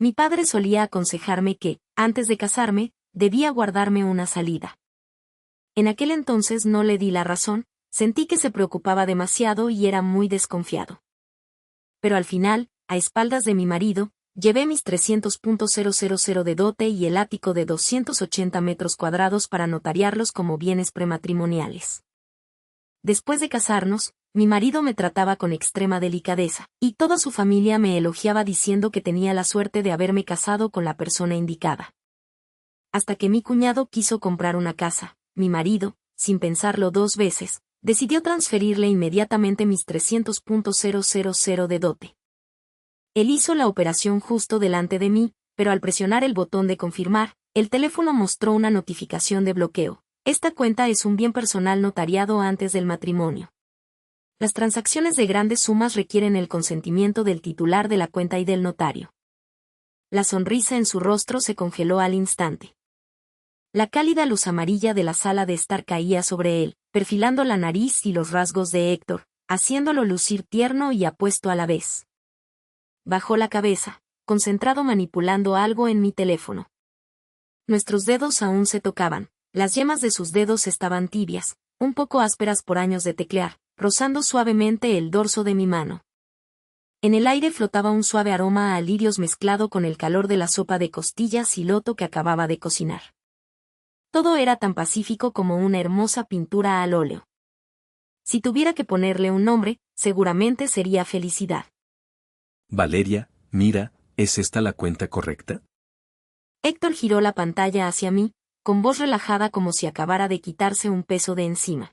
Mi padre solía aconsejarme que, antes de casarme, debía guardarme una salida. En aquel entonces no le di la razón, sentí que se preocupaba demasiado y era muy desconfiado. Pero al final, a espaldas de mi marido, llevé mis 300.000 de dote y el ático de 280 metros cuadrados para notariarlos como bienes prematrimoniales. Después de casarnos, mi marido me trataba con extrema delicadeza, y toda su familia me elogiaba diciendo que tenía la suerte de haberme casado con la persona indicada. Hasta que mi cuñado quiso comprar una casa, mi marido, sin pensarlo 2 veces, decidió transferirle inmediatamente mis 300.000 de dote. Él hizo la operación justo delante de mí, pero al presionar el botón de confirmar, el teléfono mostró una notificación de bloqueo. Esta cuenta es un bien personal notariado antes del matrimonio. Las transacciones de grandes sumas requieren el consentimiento del titular de la cuenta y del notario. La sonrisa en su rostro se congeló al instante. La cálida luz amarilla de la sala de estar caía sobre él, perfilando la nariz y los rasgos de Héctor, haciéndolo lucir tierno y apuesto a la vez. Bajó la cabeza, concentrado manipulando algo en mi teléfono. Nuestros dedos aún se tocaban, las yemas de sus dedos estaban tibias, un poco ásperas por años de teclear, rozando suavemente el dorso de mi mano. En el aire flotaba un suave aroma a lirios mezclado con el calor de la sopa de costillas y loto que acababa de cocinar. Todo era tan pacífico como una hermosa pintura al óleo. Si tuviera que ponerle un nombre, seguramente sería felicidad. Valeria, mira, ¿es esta la cuenta correcta? Héctor giró la pantalla hacia mí, con voz relajada como si acabara de quitarse un peso de encima.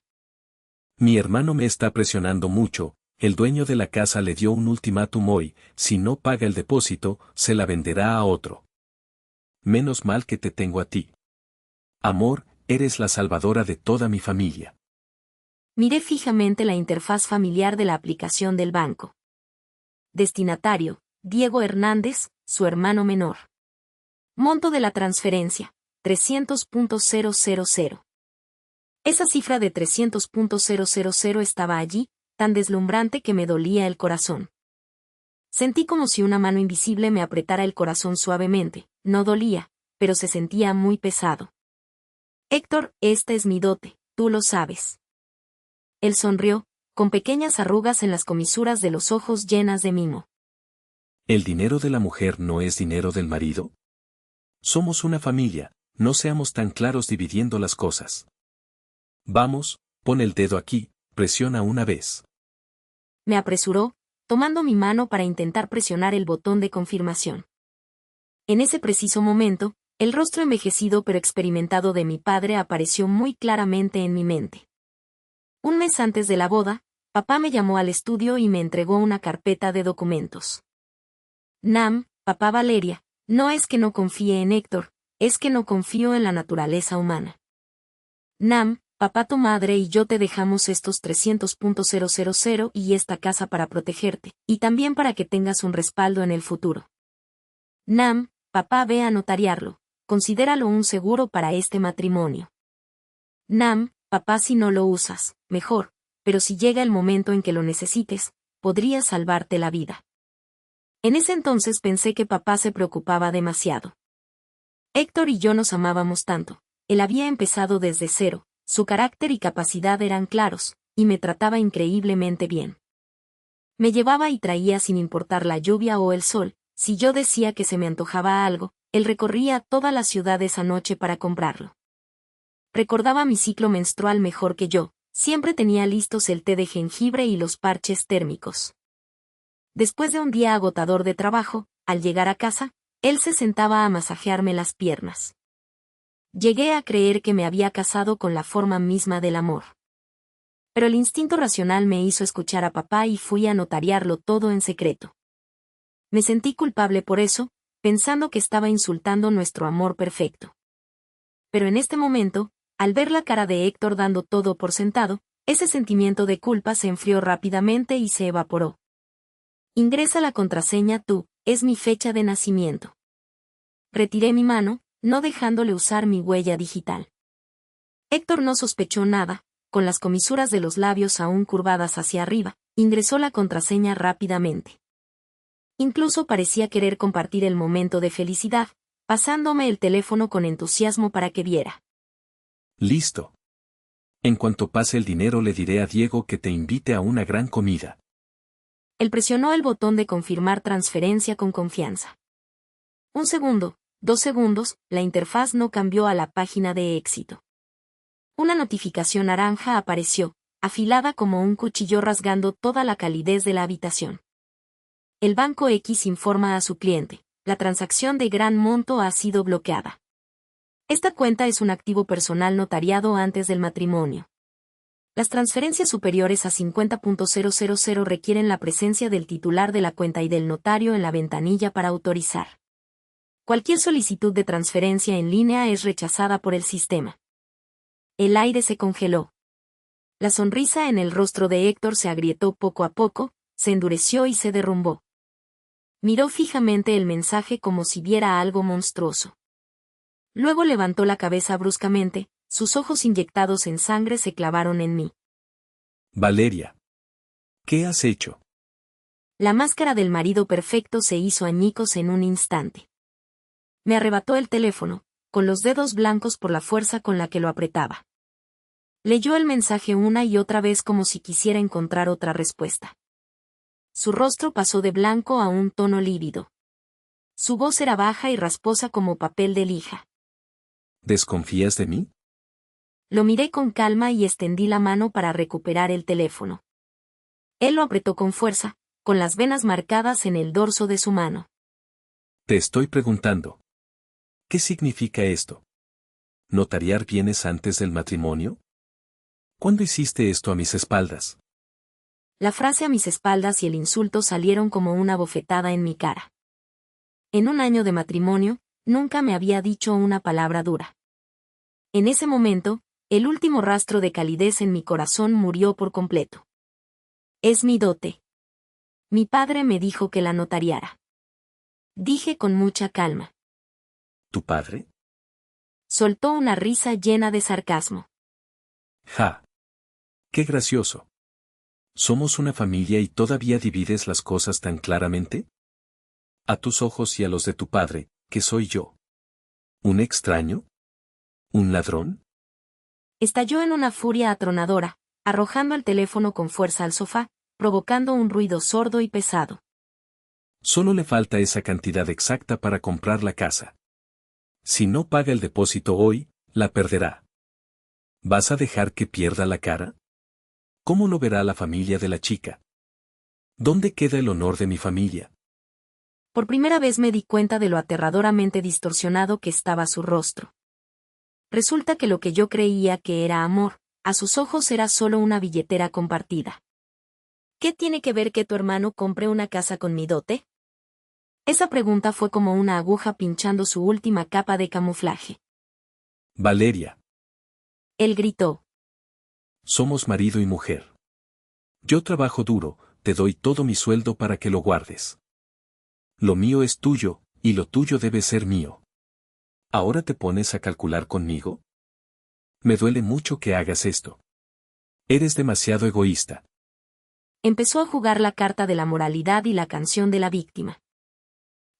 Mi hermano me está presionando mucho, el dueño de la casa le dio un ultimátum hoy, si no paga el depósito, se la venderá a otro. Menos mal que te tengo a ti. Amor, eres la salvadora de toda mi familia. Miré fijamente la interfaz familiar de la aplicación del banco. Destinatario, Diego Hernández, su hermano menor. Monto de la transferencia, 300.000. Esa cifra de 300.000 estaba allí, tan deslumbrante que me dolía el corazón. Sentí como si una mano invisible me apretara el corazón suavemente, no dolía, pero se sentía muy pesado. Héctor, esta es mi dote, tú lo sabes. Él sonrió, con pequeñas arrugas en las comisuras de los ojos llenas de mimo. ¿El dinero de la mujer no es dinero del marido? Somos una familia, no seamos tan claros dividiendo las cosas. Vamos, pon el dedo aquí, presiona una vez. Me apresuró, tomando mi mano para intentar presionar el botón de confirmación. En ese preciso momento, el rostro envejecido pero experimentado de mi padre apareció muy claramente en mi mente. Un mes antes de la boda, papá me llamó al estudio y me entregó una carpeta de documentos. Nam, papá Valeria, no es que no confíe en Héctor, es que no confío en la naturaleza humana. Nam, papá, tu madre y yo te dejamos estos 300.000 y esta casa para protegerte, y también para que tengas un respaldo en el futuro. Nam, papá, ve a notariarlo, considéralo un seguro para este matrimonio. Nam, papá, si no lo usas, mejor, pero si llega el momento en que lo necesites, podría salvarte la vida. En ese entonces pensé que papá se preocupaba demasiado. Héctor y yo nos amábamos tanto, él había empezado desde cero, su carácter y capacidad eran claros, y me trataba increíblemente bien. Me llevaba y traía sin importar la lluvia o el sol, si yo decía que se me antojaba algo, él recorría toda la ciudad esa noche para comprarlo. Recordaba mi ciclo menstrual mejor que yo, siempre tenía listos el té de jengibre y los parches térmicos. Después de un día agotador de trabajo, al llegar a casa, él se sentaba a masajearme las piernas. Llegué a creer que me había casado con la forma misma del amor. Pero el instinto racional me hizo escuchar a papá y fui a notariarlo todo en secreto. Me sentí culpable por eso, pensando que estaba insultando nuestro amor perfecto. Pero en este momento, al ver la cara de Héctor dando todo por sentado, ese sentimiento de culpa se enfrió rápidamente y se evaporó. Ingresa la contraseña tú, es mi fecha de nacimiento. Retiré mi mano, no dejándole usar mi huella digital. Héctor no sospechó nada, con las comisuras de los labios aún curvadas hacia arriba, ingresó la contraseña rápidamente. Incluso parecía querer compartir el momento de felicidad, pasándome el teléfono con entusiasmo para que viera. Listo. En cuanto pase el dinero le diré a Diego que te invite a una gran comida. Él presionó el botón de confirmar transferencia con confianza. 1 segundo, 2 segundos, la interfaz no cambió a la página de éxito. Una notificación naranja apareció, afilada como un cuchillo rasgando toda la calidez de la habitación. El banco X informa a su cliente, la transacción de gran monto ha sido bloqueada. Esta cuenta es un activo personal notariado antes del matrimonio. Las transferencias superiores a 50.000 requieren la presencia del titular de la cuenta y del notario en la ventanilla para autorizar. Cualquier solicitud de transferencia en línea es rechazada por el sistema. El aire se congeló. La sonrisa en el rostro de Héctor se agrietó poco a poco, se endureció y se derrumbó. Miró fijamente el mensaje como si viera algo monstruoso. Luego levantó la cabeza bruscamente, sus ojos inyectados en sangre se clavaron en mí. Valeria. ¿Qué has hecho? La máscara del marido perfecto se hizo añicos en un instante. Me arrebató el teléfono, con los dedos blancos por la fuerza con la que lo apretaba. Leyó el mensaje una y otra vez como si quisiera encontrar otra respuesta. Su rostro pasó de blanco a un tono lívido. Su voz era baja y rasposa como papel de lija. ¿Desconfías de mí? Lo miré con calma y extendí la mano para recuperar el teléfono. Él lo apretó con fuerza, con las venas marcadas en el dorso de su mano. Te estoy preguntando. ¿Qué significa esto? ¿Notariar bienes antes del matrimonio? ¿Cuándo hiciste esto a mis espaldas? La frase a mis espaldas y el insulto salieron como una bofetada en mi cara. En un año de matrimonio, nunca me había dicho una palabra dura. En ese momento, el último rastro de calidez en mi corazón murió por completo. Es mi dote. Mi padre me dijo que la notariara. Dije con mucha calma. ¿Tu padre? Soltó una risa llena de sarcasmo. ¡Ja! ¡Qué gracioso! ¿Somos una familia y todavía divides las cosas tan claramente? A tus ojos y a los de tu padre, ¿qué soy yo? ¿Un extraño? ¿Un ladrón? Estalló en una furia atronadora, arrojando el teléfono con fuerza al sofá, provocando un ruido sordo y pesado. Solo le falta esa cantidad exacta para comprar la casa. Si no paga el depósito hoy, la perderá. ¿Vas a dejar que pierda la cara? ¿Cómo lo verá la familia de la chica? ¿Dónde queda el honor de mi familia? Por primera vez me di cuenta de lo aterradoramente distorsionado que estaba su rostro. Resulta que lo que yo creía que era amor, a sus ojos era solo una billetera compartida. ¿Qué tiene que ver que tu hermano compre una casa con mi dote? Esa pregunta fue como una aguja pinchando su última capa de camuflaje. Valeria. Él gritó. Somos marido y mujer. Yo trabajo duro, te doy todo mi sueldo para que lo guardes. Lo mío es tuyo, y lo tuyo debe ser mío. ¿Ahora te pones a calcular conmigo? Me duele mucho que hagas esto. Eres demasiado egoísta. Empezó a jugar la carta de la moralidad y la canción de la víctima.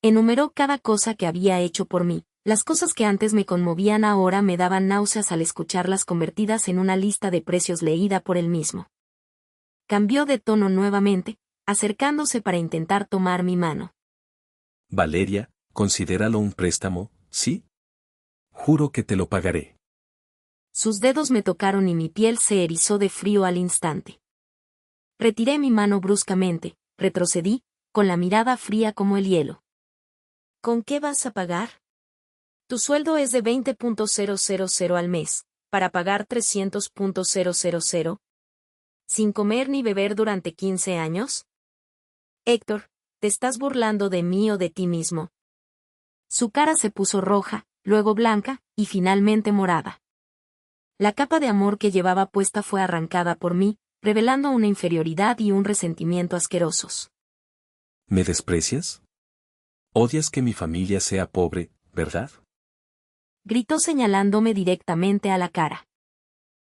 Enumeró cada cosa que había hecho por mí. Las cosas que antes me conmovían ahora me daban náuseas al escucharlas convertidas en una lista de precios leída por él mismo. Cambió de tono nuevamente, acercándose para intentar tomar mi mano. Valeria, considéralo un préstamo, ¿sí? Juro que te lo pagaré. Sus dedos me tocaron y mi piel se erizó de frío al instante. Retiré mi mano bruscamente, retrocedí, con la mirada fría como el hielo. ¿Con qué vas a pagar? Tu sueldo es de 20.000 al mes, para pagar 300.000. ¿Sin comer ni beber durante 15 años? Héctor, ¿te estás burlando de mí o de ti mismo? Su cara se puso roja, luego blanca, y finalmente morada. La capa de amor que llevaba puesta fue arrancada por mí, revelando una inferioridad y un resentimiento asquerosos. ¿Me desprecias? Odias que mi familia sea pobre, ¿verdad? Gritó señalándome directamente a la cara.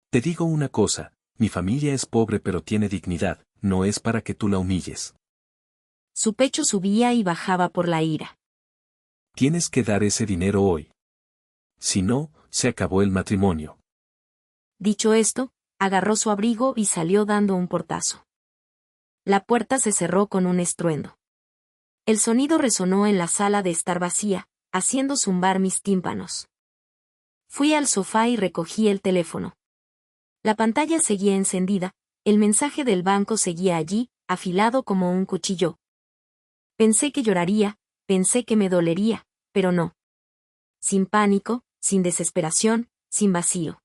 Te digo una cosa, mi familia es pobre pero tiene dignidad, no es para que tú la humilles. Su pecho subía y bajaba por la ira. Tienes que dar ese dinero hoy. Si no, se acabó el matrimonio. Dicho esto, agarró su abrigo y salió dando un portazo. La puerta se cerró con un estruendo. El sonido resonó en la sala de estar vacía, haciendo zumbar mis tímpanos. Fui al sofá y recogí el teléfono. La pantalla seguía encendida, el mensaje del banco seguía allí, afilado como un cuchillo. Pensé que lloraría, pensé que me dolería, pero no. Sin pánico, sin desesperación, sin vacío.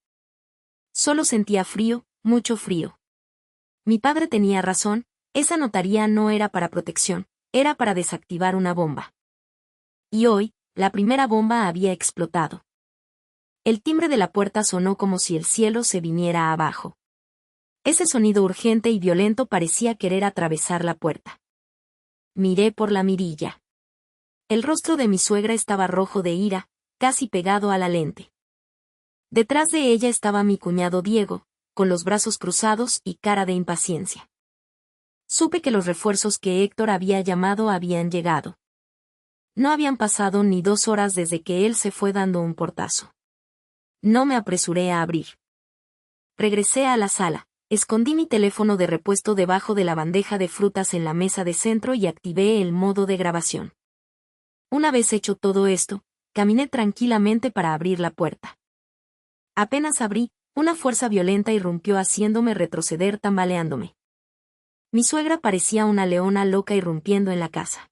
Solo sentía frío, mucho frío. Mi padre tenía razón, esa notaría no era para protección, era para desactivar una bomba. Y hoy, la primera bomba había explotado. El timbre de la puerta sonó como si el cielo se viniera abajo. Ese sonido urgente y violento parecía querer atravesar la puerta. Miré por la mirilla. El rostro de mi suegra estaba rojo de ira, casi pegado a la lente. Detrás de ella estaba mi cuñado Diego, con los brazos cruzados y cara de impaciencia. Supe que los refuerzos que Héctor había llamado habían llegado. No habían pasado ni 2 horas desde que él se fue dando un portazo. No me apresuré a abrir. Regresé a la sala, escondí mi teléfono de repuesto debajo de la bandeja de frutas en la mesa de centro y activé el modo de grabación. Una vez hecho todo esto, caminé tranquilamente para abrir la puerta. Apenas abrí, una fuerza violenta irrumpió haciéndome retroceder tambaleándome. Mi suegra parecía una leona loca irrumpiendo en la casa.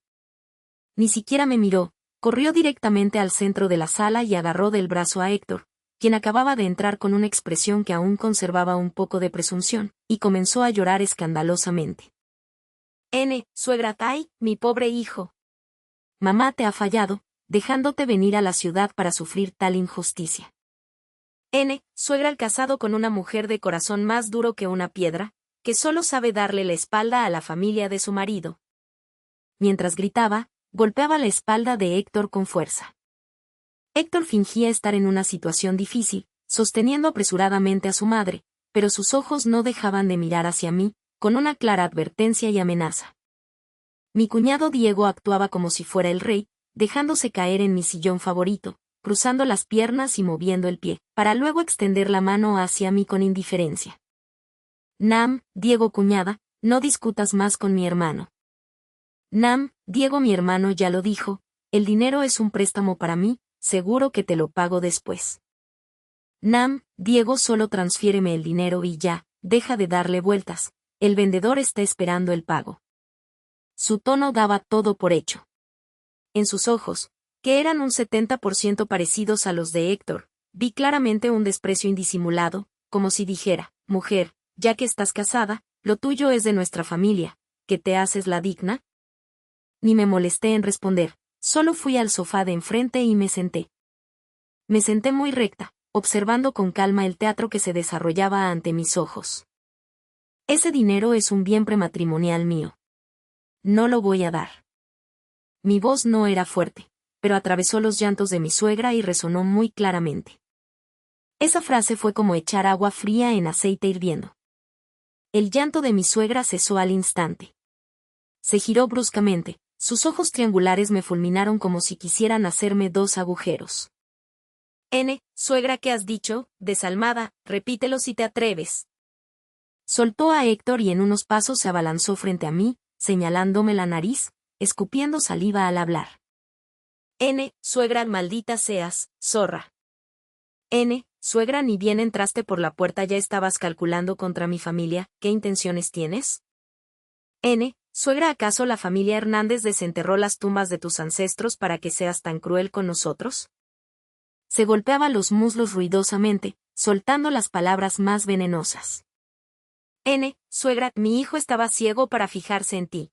Ni siquiera me miró, corrió directamente al centro de la sala y agarró del brazo a Héctor, quien acababa de entrar con una expresión que aún conservaba un poco de presunción, y comenzó a llorar escandalosamente. Suegra Tai, mi pobre hijo. Mamá te ha fallado, dejándote venir a la ciudad para sufrir tal injusticia. Suegra, el casado con una mujer de corazón más duro que una piedra, que solo sabe darle la espalda a la familia de su marido. Mientras gritaba, golpeaba la espalda de Héctor con fuerza. Héctor fingía estar en una situación difícil, sosteniendo apresuradamente a su madre, pero sus ojos no dejaban de mirar hacia mí, con una clara advertencia y amenaza. Mi cuñado Diego actuaba como si fuera el rey, dejándose caer en mi sillón favorito, cruzando las piernas y moviendo el pie, para luego extender la mano hacia mí con indiferencia. Diego cuñada, no discutas más con mi hermano. Diego, mi hermano ya lo dijo, el dinero es un préstamo para mí, seguro que te lo pago después. Diego, solo transfiéreme el dinero y ya, deja de darle vueltas, el vendedor está esperando el pago. Su tono daba todo por hecho. En sus ojos, que eran un 70% parecidos a los de Héctor, vi claramente un desprecio indisimulado, como si dijera, mujer, ya que estás casada, lo tuyo es de nuestra familia, ¿que te haces la digna? Ni me molesté en responder, solo fui al sofá de enfrente y me senté. Me senté muy recta, observando con calma el teatro que se desarrollaba ante mis ojos. Ese dinero es un bien prematrimonial mío. No lo voy a dar. Mi voz no era fuerte, pero atravesó los llantos de mi suegra y resonó muy claramente. Esa frase fue como echar agua fría en aceite hirviendo. El llanto de mi suegra cesó al instante. Se giró bruscamente, sus ojos triangulares me fulminaron como si quisieran hacerme 2 agujeros. Suegra, ¿qué has dicho? Desalmada, repítelo si te atreves. Soltó a Héctor y en unos pasos se abalanzó frente a mí, señalándome la nariz, escupiendo saliva al hablar. Suegra, maldita seas, zorra. Suegra, ni bien entraste por la puerta ya estabas calculando contra mi familia, ¿qué intenciones tienes? Suegra, ¿acaso la familia Hernández desenterró las tumbas de tus ancestros para que seas tan cruel con nosotros? Se golpeaba los muslos ruidosamente, soltando las palabras más venenosas. Suegra, mi hijo estaba ciego para fijarse en ti.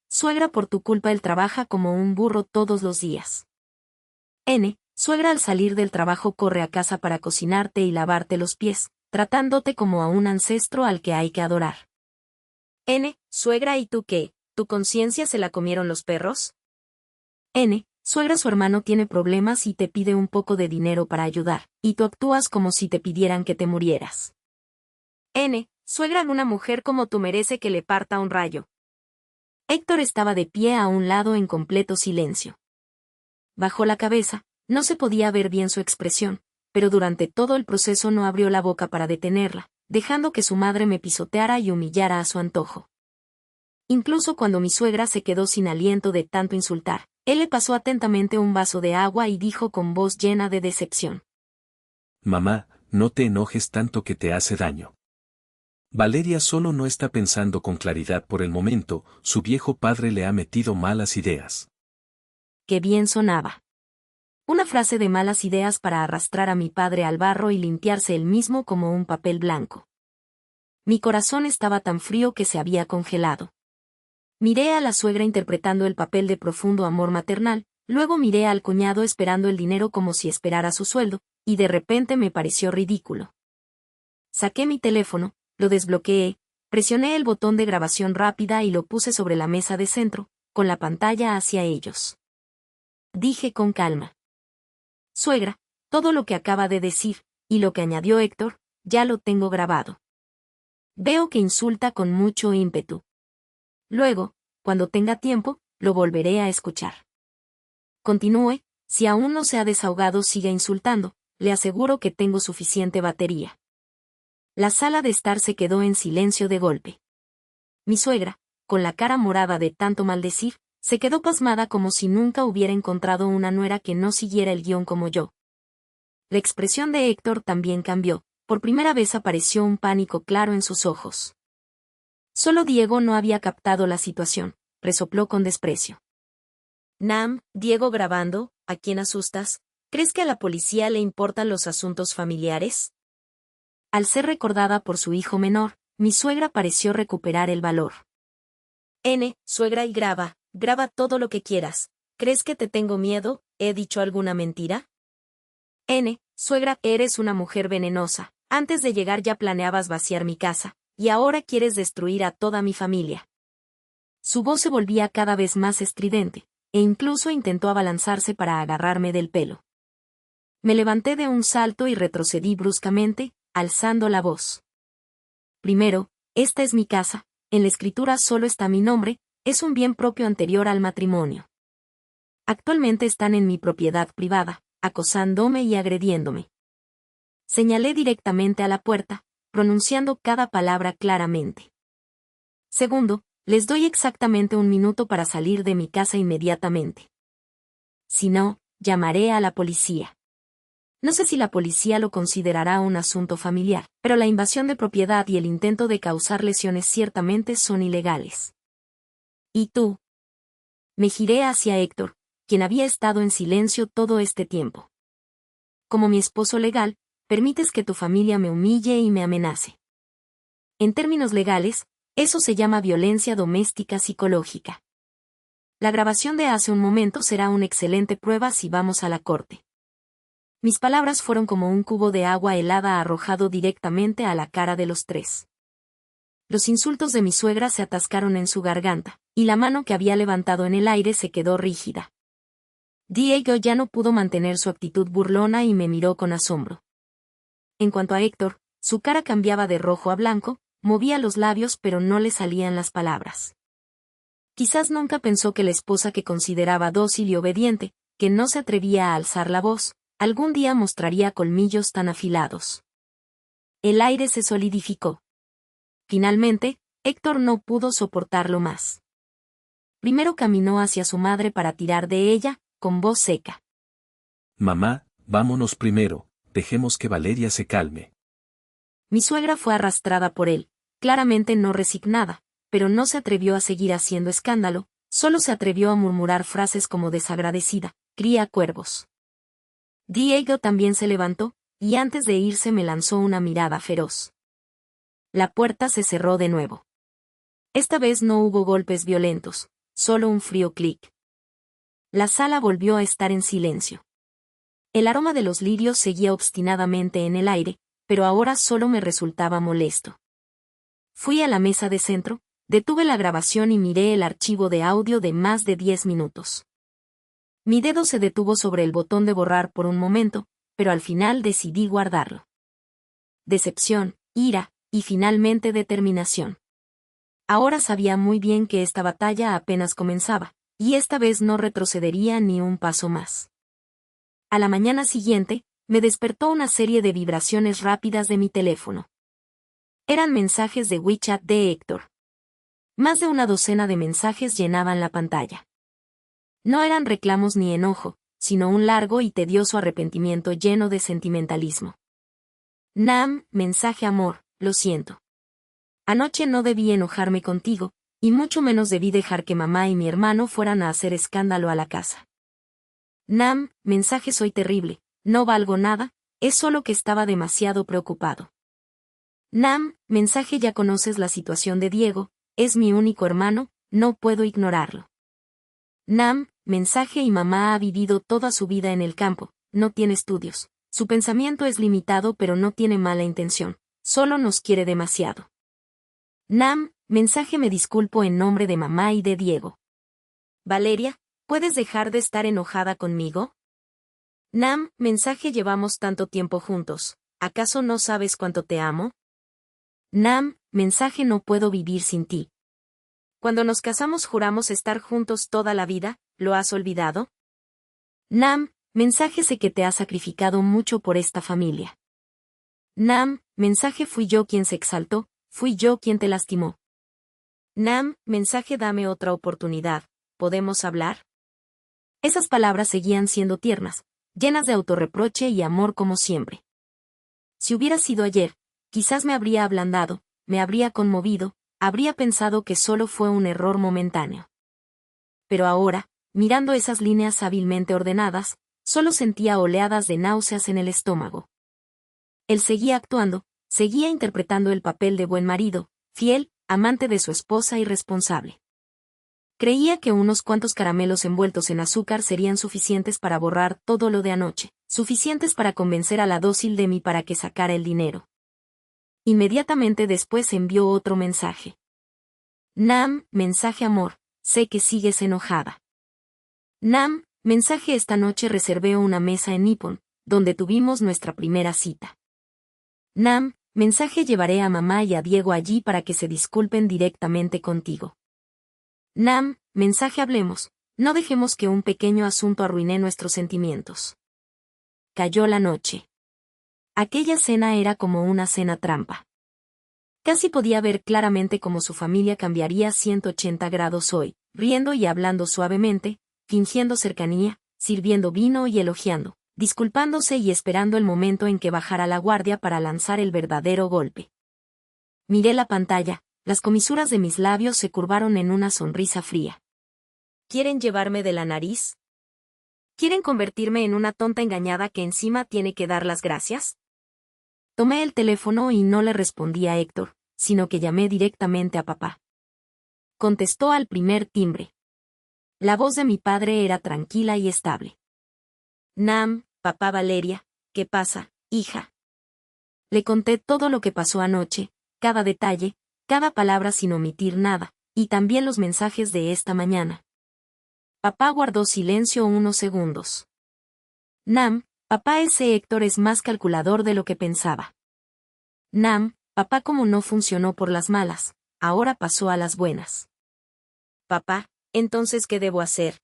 Suegra, por tu culpa él trabaja como un burro todos los días. Suegra, al salir del trabajo corre a casa para cocinarte y lavarte los pies, tratándote como a un ancestro al que hay que adorar. Suegra, ¿y tú qué? ¿Tu conciencia se la comieron los perros? Suegra, su hermano tiene problemas y te pide un poco de dinero para ayudar, y tú actúas como si te pidieran que te murieras. Suegra, una mujer como tú merece que le parta un rayo. Héctor estaba de pie a un lado en completo silencio. Bajó la cabeza, no se podía ver bien su expresión, pero durante todo el proceso no abrió la boca para detenerla, dejando que su madre me pisoteara y humillara a su antojo. Incluso cuando mi suegra se quedó sin aliento de tanto insultar, él le pasó atentamente un vaso de agua y dijo con voz llena de decepción: Mamá, no te enojes tanto que te hace daño. Valeria solo no está pensando con claridad por el momento, su viejo padre le ha metido malas ideas. Qué bien sonaba. Una frase de malas ideas para arrastrar a mi padre al barro y limpiarse él mismo como un papel blanco. Mi corazón estaba tan frío que se había congelado. Miré a la suegra interpretando el papel de profundo amor maternal, luego miré al cuñado esperando el dinero como si esperara su sueldo, y de repente me pareció ridículo. Saqué mi teléfono, lo desbloqueé, presioné el botón de grabación rápida y lo puse sobre la mesa de centro, con la pantalla hacia ellos. Dije con calma: Suegra, todo lo que acaba de decir, y lo que añadió Héctor, ya lo tengo grabado. Veo que insulta con mucho ímpetu. Luego, cuando tenga tiempo, lo volveré a escuchar. Continúe, si aún no se ha desahogado siga insultando, le aseguro que tengo suficiente batería. La sala de estar se quedó en silencio de golpe. Mi suegra, con la cara morada de tanto maldecir, se quedó pasmada como si nunca hubiera encontrado una nuera que no siguiera el guión como yo. La expresión de Héctor también cambió, por primera vez apareció un pánico claro en sus ojos. Solo Diego no había captado la situación, resopló con desprecio. Diego grabando, ¿a quién asustas? ¿Crees que a la policía le importan los asuntos familiares? Al ser recordada por su hijo menor, mi suegra pareció recuperar el valor. Suegra, y graba todo lo que quieras. ¿Crees que te tengo miedo? ¿He dicho alguna mentira? Suegra, eres una mujer venenosa. Antes de llegar ya planeabas vaciar mi casa, y ahora quieres destruir a toda mi familia. Su voz se volvía cada vez más estridente, e incluso intentó abalanzarse para agarrarme del pelo. Me levanté de un salto y retrocedí bruscamente, alzando la voz. Primero, esta es mi casa, en la escritura solo está mi nombre, es un bien propio anterior al matrimonio. Actualmente están en mi propiedad privada, acosándome y agrediéndome. Señalé directamente a la puerta, pronunciando cada palabra claramente. Segundo, les doy exactamente 1 minuto para salir de mi casa inmediatamente. Si no, llamaré a la policía. No sé si la policía lo considerará un asunto familiar, pero la invasión de propiedad y el intento de causar lesiones ciertamente son ilegales. ¿Y tú? Me giré hacia Héctor, quien había estado en silencio todo este tiempo. Como mi esposo legal, permites que tu familia me humille y me amenace. En términos legales, eso se llama violencia doméstica psicológica. La grabación de hace un momento será una excelente prueba si vamos a la corte. Mis palabras fueron como un cubo de agua helada arrojado directamente a la cara de los tres. Los insultos de mi suegra se atascaron en su garganta, y la mano que había levantado en el aire se quedó rígida. Diego ya no pudo mantener su actitud burlona y me miró con asombro. En cuanto a Héctor, su cara cambiaba de rojo a blanco, movía los labios pero no le salían las palabras. Quizás nunca pensó que la esposa que consideraba dócil y obediente, que no se atrevía a alzar la voz, algún día mostraría colmillos tan afilados. El aire se solidificó. Finalmente, Héctor no pudo soportarlo más. Primero caminó hacia su madre para tirar de ella, con voz seca. Mamá, vámonos primero, dejemos que Valeria se calme. Mi suegra fue arrastrada por él, claramente no resignada, pero no se atrevió a seguir haciendo escándalo, solo se atrevió a murmurar frases como desagradecida, cría cuervos. Diego también se levantó, y antes de irse me lanzó una mirada feroz. La puerta se cerró de nuevo. Esta vez no hubo golpes violentos, solo un frío clic. La sala volvió a estar en silencio. El aroma de los lirios seguía obstinadamente en el aire, pero ahora solo me resultaba molesto. Fui a la mesa de centro, detuve la grabación y miré el archivo de audio de más de 10 minutos. Mi dedo se detuvo sobre el botón de borrar por un momento, pero al final decidí guardarlo. Decepción, ira, y finalmente determinación. Ahora sabía muy bien que esta batalla apenas comenzaba, y esta vez no retrocedería ni un paso más. A la mañana siguiente, me despertó una serie de vibraciones rápidas de mi teléfono. Eran mensajes de WeChat de Héctor. Más de una docena de mensajes llenaban la pantalla. No eran reclamos ni enojo, sino un largo y tedioso arrepentimiento lleno de sentimentalismo. Nam, mensaje amor, lo siento. Anoche no debí enojarme contigo, y mucho menos debí dejar que mamá y mi hermano fueran a hacer escándalo a la casa. Nam, mensaje soy terrible, no valgo nada, es solo que estaba demasiado preocupado. Nam, mensaje ya conoces la situación de Diego, es mi único hermano, no puedo ignorarlo. Nam, mensaje y mamá ha vivido toda su vida en el campo, no tiene estudios, su pensamiento es limitado pero no tiene mala intención, solo nos quiere demasiado. Nam, mensaje me disculpo en nombre de mamá y de Diego. Valeria, ¿puedes dejar de estar enojada conmigo? Nam, mensaje llevamos tanto tiempo juntos, ¿acaso no sabes cuánto te amo? Nam, mensaje no puedo vivir sin ti. Cuando nos casamos juramos estar juntos toda la vida, ¿lo has olvidado? Nam, mensaje sé que te has sacrificado mucho por esta familia. Nam, mensaje fui yo quien se exaltó, fui yo quien te lastimó. Nam, mensaje dame otra oportunidad, ¿podemos hablar? Esas palabras seguían siendo tiernas, llenas de autorreproche y amor como siempre. Si hubiera sido ayer, quizás me habría ablandado, me habría conmovido, habría pensado que solo fue un error momentáneo. Pero ahora, mirando esas líneas hábilmente ordenadas, solo sentía oleadas de náuseas en el estómago. Él seguía actuando, seguía interpretando el papel de buen marido, fiel, amante de su esposa y responsable. Creía que unos cuantos caramelos envueltos en azúcar serían suficientes para borrar todo lo de anoche, suficientes para convencer a la dócil Demi para que sacara el dinero. Inmediatamente después envió otro mensaje. Nam, mensaje amor, sé que sigues enojada. Nam, mensaje esta noche reservé una mesa en Nippon, donde tuvimos nuestra primera cita. Nam, mensaje llevaré a mamá y a Diego allí para que se disculpen directamente contigo. Nam, mensaje hablemos, no dejemos que un pequeño asunto arruine nuestros sentimientos. Cayó la noche. Aquella cena era como una cena trampa. Casi podía ver claramente cómo su familia cambiaría 180 grados hoy, riendo y hablando suavemente, fingiendo cercanía, sirviendo vino y elogiando, disculpándose y esperando el momento en que bajara la guardia para lanzar el verdadero golpe. Miré la pantalla, las comisuras de mis labios se curvaron en una sonrisa fría. ¿Quieren llevarme de la nariz? ¿Quieren convertirme en una tonta engañada que encima tiene que dar las gracias? Tomé el teléfono y no le respondí a Héctor, sino que llamé directamente a papá. Contestó al primer timbre. La voz de mi padre era tranquila y estable. Nam, papá Valeria, ¿qué pasa, hija? Le conté todo lo que pasó anoche, cada detalle, cada palabra sin omitir nada, y también los mensajes de esta mañana. Papá guardó silencio unos segundos. Nam, papá ese Héctor es más calculador de lo que pensaba. Nam, papá como no funcionó por las malas, ahora pasó a las buenas. Papá, entonces ¿qué debo hacer?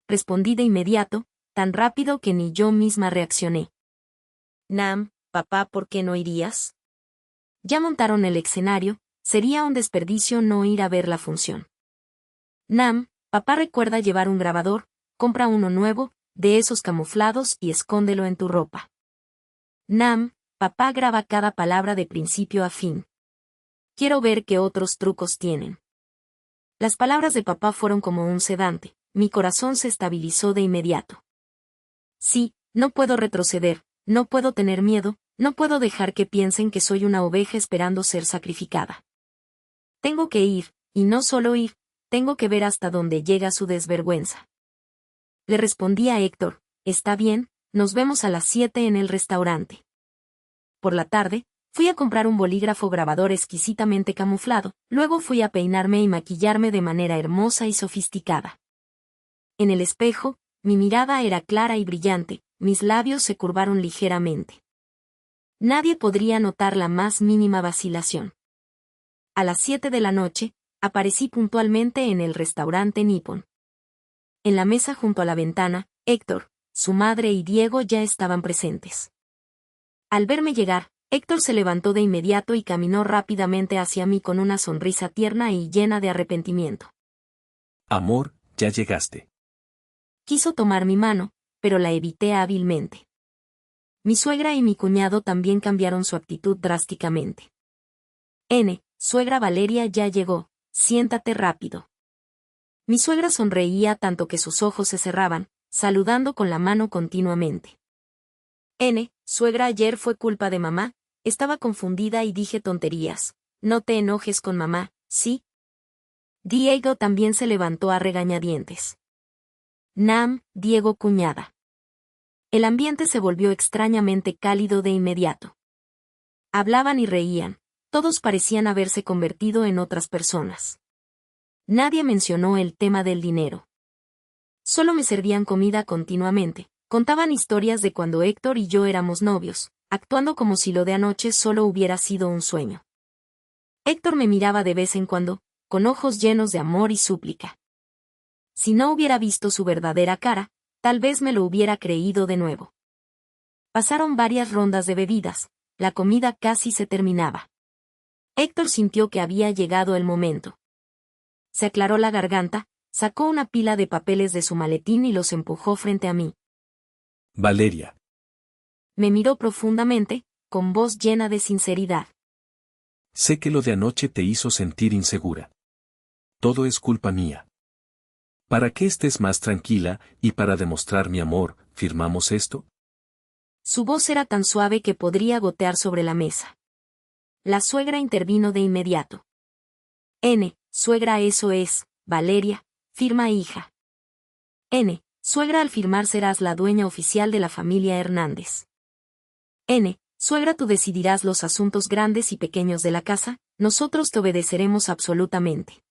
Respondí de inmediato, tan rápido que ni yo misma reaccioné. Nam, papá, ¿por qué no irías? Ya montaron el escenario, sería un desperdicio no ir a ver la función. Nam, papá recuerda llevar un grabador, compra uno nuevo, de esos camuflados y escóndelo en tu ropa. Nam, papá graba cada palabra de principio a fin. Quiero ver qué otros trucos tienen. Las palabras de papá fueron como un sedante, mi corazón se estabilizó de inmediato. Sí, no puedo retroceder, no puedo tener miedo, no puedo dejar que piensen que soy una oveja esperando ser sacrificada. Tengo que ir, y no solo ir, tengo que ver hasta dónde llega su desvergüenza. Le respondí a Héctor, está bien, nos vemos a las 7 en el restaurante. Por la tarde, fui a comprar un bolígrafo grabador exquisitamente camuflado, luego fui a peinarme y maquillarme de manera hermosa y sofisticada. En el espejo, mi mirada era clara y brillante, mis labios se curvaron ligeramente. Nadie podría notar la más mínima vacilación. A las 7 de la noche, aparecí puntualmente en el restaurante Nippon. En la mesa junto a la ventana, Héctor, su madre y Diego ya estaban presentes. Al verme llegar, Héctor se levantó de inmediato y caminó rápidamente hacia mí con una sonrisa tierna y llena de arrepentimiento. Amor, ya llegaste. Quiso tomar mi mano, pero la evité hábilmente. Mi suegra y mi cuñado también cambiaron su actitud drásticamente. Suegra Valeria ya llegó, siéntate rápido. Mi suegra sonreía tanto que sus ojos se cerraban, saludando con la mano continuamente. Suegra, ayer fue culpa de mamá, estaba confundida y dije tonterías. No te enojes con mamá, ¿sí? Diego también se levantó a regañadientes. Diego cuñada. El ambiente se volvió extrañamente cálido de inmediato. Hablaban y reían, todos parecían haberse convertido en otras personas. Nadie mencionó el tema del dinero. Solo me servían comida continuamente, contaban historias de cuando Héctor y yo éramos novios, actuando como si lo de anoche solo hubiera sido un sueño. Héctor me miraba de vez en cuando, con ojos llenos de amor y súplica. Si no hubiera visto su verdadera cara, tal vez me lo hubiera creído de nuevo. Pasaron varias rondas de bebidas, la comida casi se terminaba. Héctor sintió que había llegado el momento. Se aclaró la garganta, sacó una pila de papeles de su maletín y los empujó frente a mí. Valeria. Me miró profundamente, con voz llena de sinceridad. Sé que lo de anoche te hizo sentir insegura. Todo es culpa mía. Para que estés más tranquila, y para demostrar mi amor, ¿firmamos esto? Su voz era tan suave que podría gotear sobre la mesa. La suegra intervino de inmediato. Suegra, eso es, Valeria, firma hija. Suegra, al firmar serás la dueña oficial de la familia Hernández. Suegra, tú decidirás los asuntos grandes y pequeños de la casa, nosotros te obedeceremos absolutamente.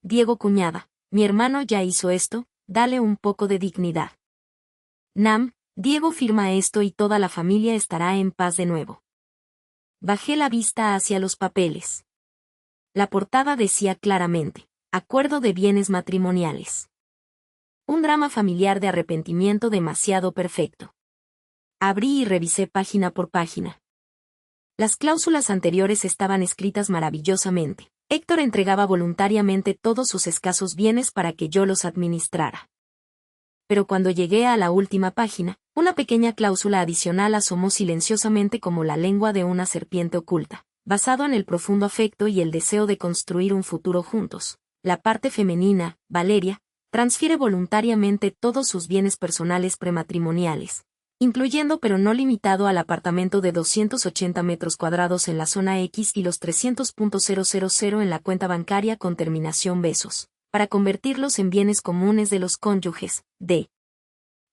Diego cuñada, mi hermano ya hizo esto, dale un poco de dignidad. Diego, firma esto y toda la familia estará en paz de nuevo. Bajé la vista hacia los papeles. La portada decía claramente, acuerdo de bienes matrimoniales. Un drama familiar de arrepentimiento demasiado perfecto. Abrí y revisé página por página. Las cláusulas anteriores estaban escritas maravillosamente. Héctor entregaba voluntariamente todos sus escasos bienes para que yo los administrara. Pero cuando llegué a la última página, una pequeña cláusula adicional asomó silenciosamente como la lengua de una serpiente oculta. Basado en el profundo afecto y el deseo de construir un futuro juntos, la parte femenina, Valeria, transfiere voluntariamente todos sus bienes personales prematrimoniales, incluyendo pero no limitado al apartamento de 280 metros cuadrados en la zona X y los 300.000 en la cuenta bancaria con terminación Besos, para convertirlos en bienes comunes de los cónyuges, de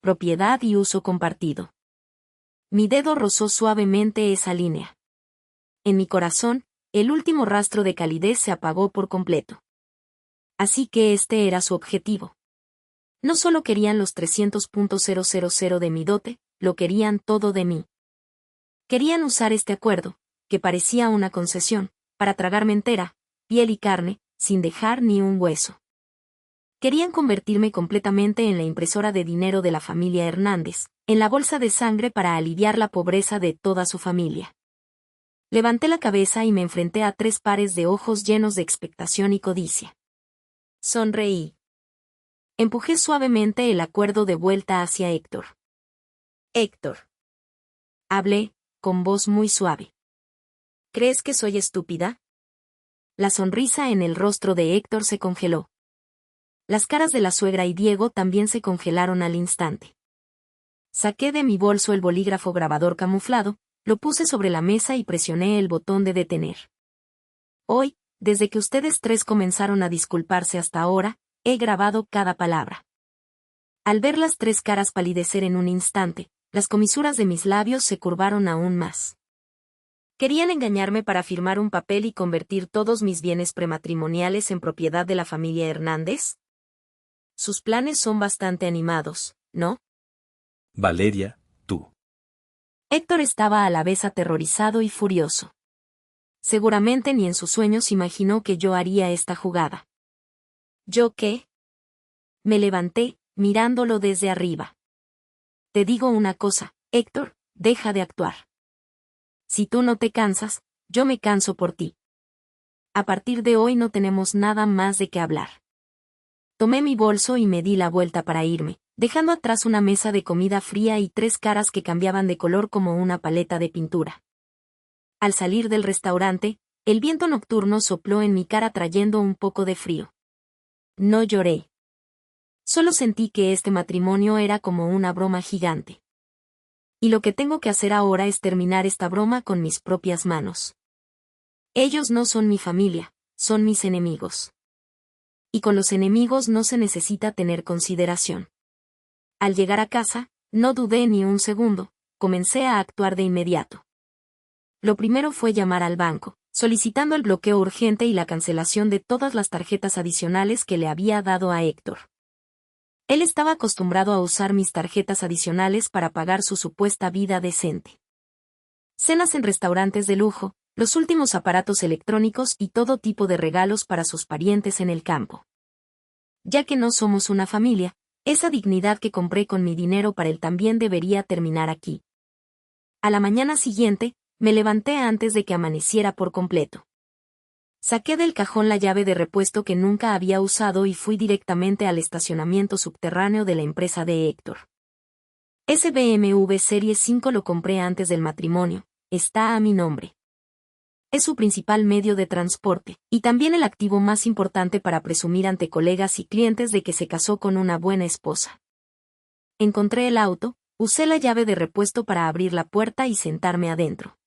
propiedad y uso compartido. Mi dedo rozó suavemente esa línea. En mi corazón, el último rastro de calidez se apagó por completo. Así que este era su objetivo. No solo querían los 300.000 de mi dote, lo querían todo de mí. Querían usar este acuerdo, que parecía una concesión, para tragarme entera, piel y carne, sin dejar ni un hueso. Querían convertirme completamente en la impresora de dinero de la familia Hernández, en la bolsa de sangre para aliviar la pobreza de toda su familia. Levanté la cabeza y me enfrenté a 3 pares de ojos llenos de expectación y codicia. Sonreí. Empujé suavemente el acuerdo de vuelta hacia Héctor. Héctor. Hablé, con voz muy suave. ¿Crees que soy estúpida? La sonrisa en el rostro de Héctor se congeló. Las caras de la suegra y Diego también se congelaron al instante. Saqué de mi bolso el bolígrafo grabador camuflado, lo puse sobre la mesa y presioné el botón de detener. Hoy, desde que ustedes 3 comenzaron a disculparse hasta ahora, he grabado cada palabra. Al ver las 3 caras palidecer en un instante, las comisuras de mis labios se curvaron aún más. ¿Querían engañarme para firmar un papel y convertir todos mis bienes prematrimoniales en propiedad de la familia Hernández? Sus planes son bastante animados, ¿no? Valeria, tú. Héctor estaba a la vez aterrorizado y furioso. Seguramente ni en sus sueños imaginó que yo haría esta jugada. ¿Yo qué? Me levanté, mirándolo desde arriba. Te digo una cosa, Héctor, deja de actuar. Si tú no te cansas, yo me canso por ti. A partir de hoy no tenemos nada más de qué hablar. Tomé mi bolso y me di la vuelta para irme, dejando atrás una mesa de comida fría y 3 caras que cambiaban de color como una paleta de pintura. Al salir del restaurante, el viento nocturno sopló en mi cara trayendo un poco de frío. No lloré. Solo sentí que este matrimonio era como una broma gigante. Y lo que tengo que hacer ahora es terminar esta broma con mis propias manos. Ellos no son mi familia, son mis enemigos. Y con los enemigos no se necesita tener consideración. Al llegar a casa, no dudé ni un segundo, comencé a actuar de inmediato. Lo primero fue llamar al banco, solicitando el bloqueo urgente y la cancelación de todas las tarjetas adicionales que le había dado a Héctor. Él estaba acostumbrado a usar mis tarjetas adicionales para pagar su supuesta vida decente. Cenas en restaurantes de lujo, los últimos aparatos electrónicos y todo tipo de regalos para sus parientes en el campo. Ya que no somos una familia, esa dignidad que compré con mi dinero para él también debería terminar aquí. A la mañana siguiente, me levanté antes de que amaneciera por completo. Saqué del cajón la llave de repuesto que nunca había usado y fui directamente al estacionamiento subterráneo de la empresa de Héctor. Ese BMW Serie 5 lo compré antes del matrimonio, está a mi nombre. Es su principal medio de transporte, y también el activo más importante para presumir ante colegas y clientes de que se casó con una buena esposa. Encontré el auto, usé la llave de repuesto para abrir la puerta y sentarme adentro.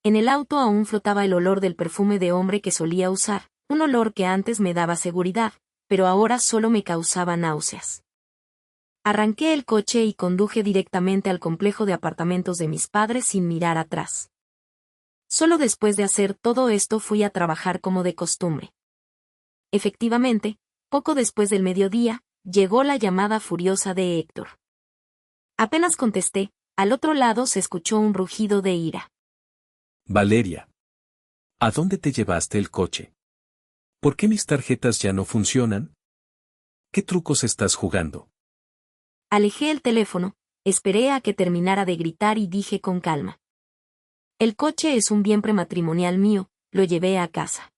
En el auto aún flotaba el olor del perfume de hombre que solía usar, un olor que antes me daba seguridad, pero ahora solo me causaba náuseas. Arranqué el coche y conduje directamente al complejo de apartamentos de mis padres sin mirar atrás. Solo después de hacer todo esto fui a trabajar como de costumbre. Efectivamente, poco después del mediodía, llegó la llamada furiosa de Héctor. Apenas contesté, al otro lado se escuchó un rugido de ira. Valeria. ¿A dónde te llevaste el coche? ¿Por qué mis tarjetas ya no funcionan? ¿Qué trucos estás jugando? Alejé el teléfono, esperé a que terminara de gritar y dije con calma. El coche es un bien prematrimonial mío, lo llevé a casa.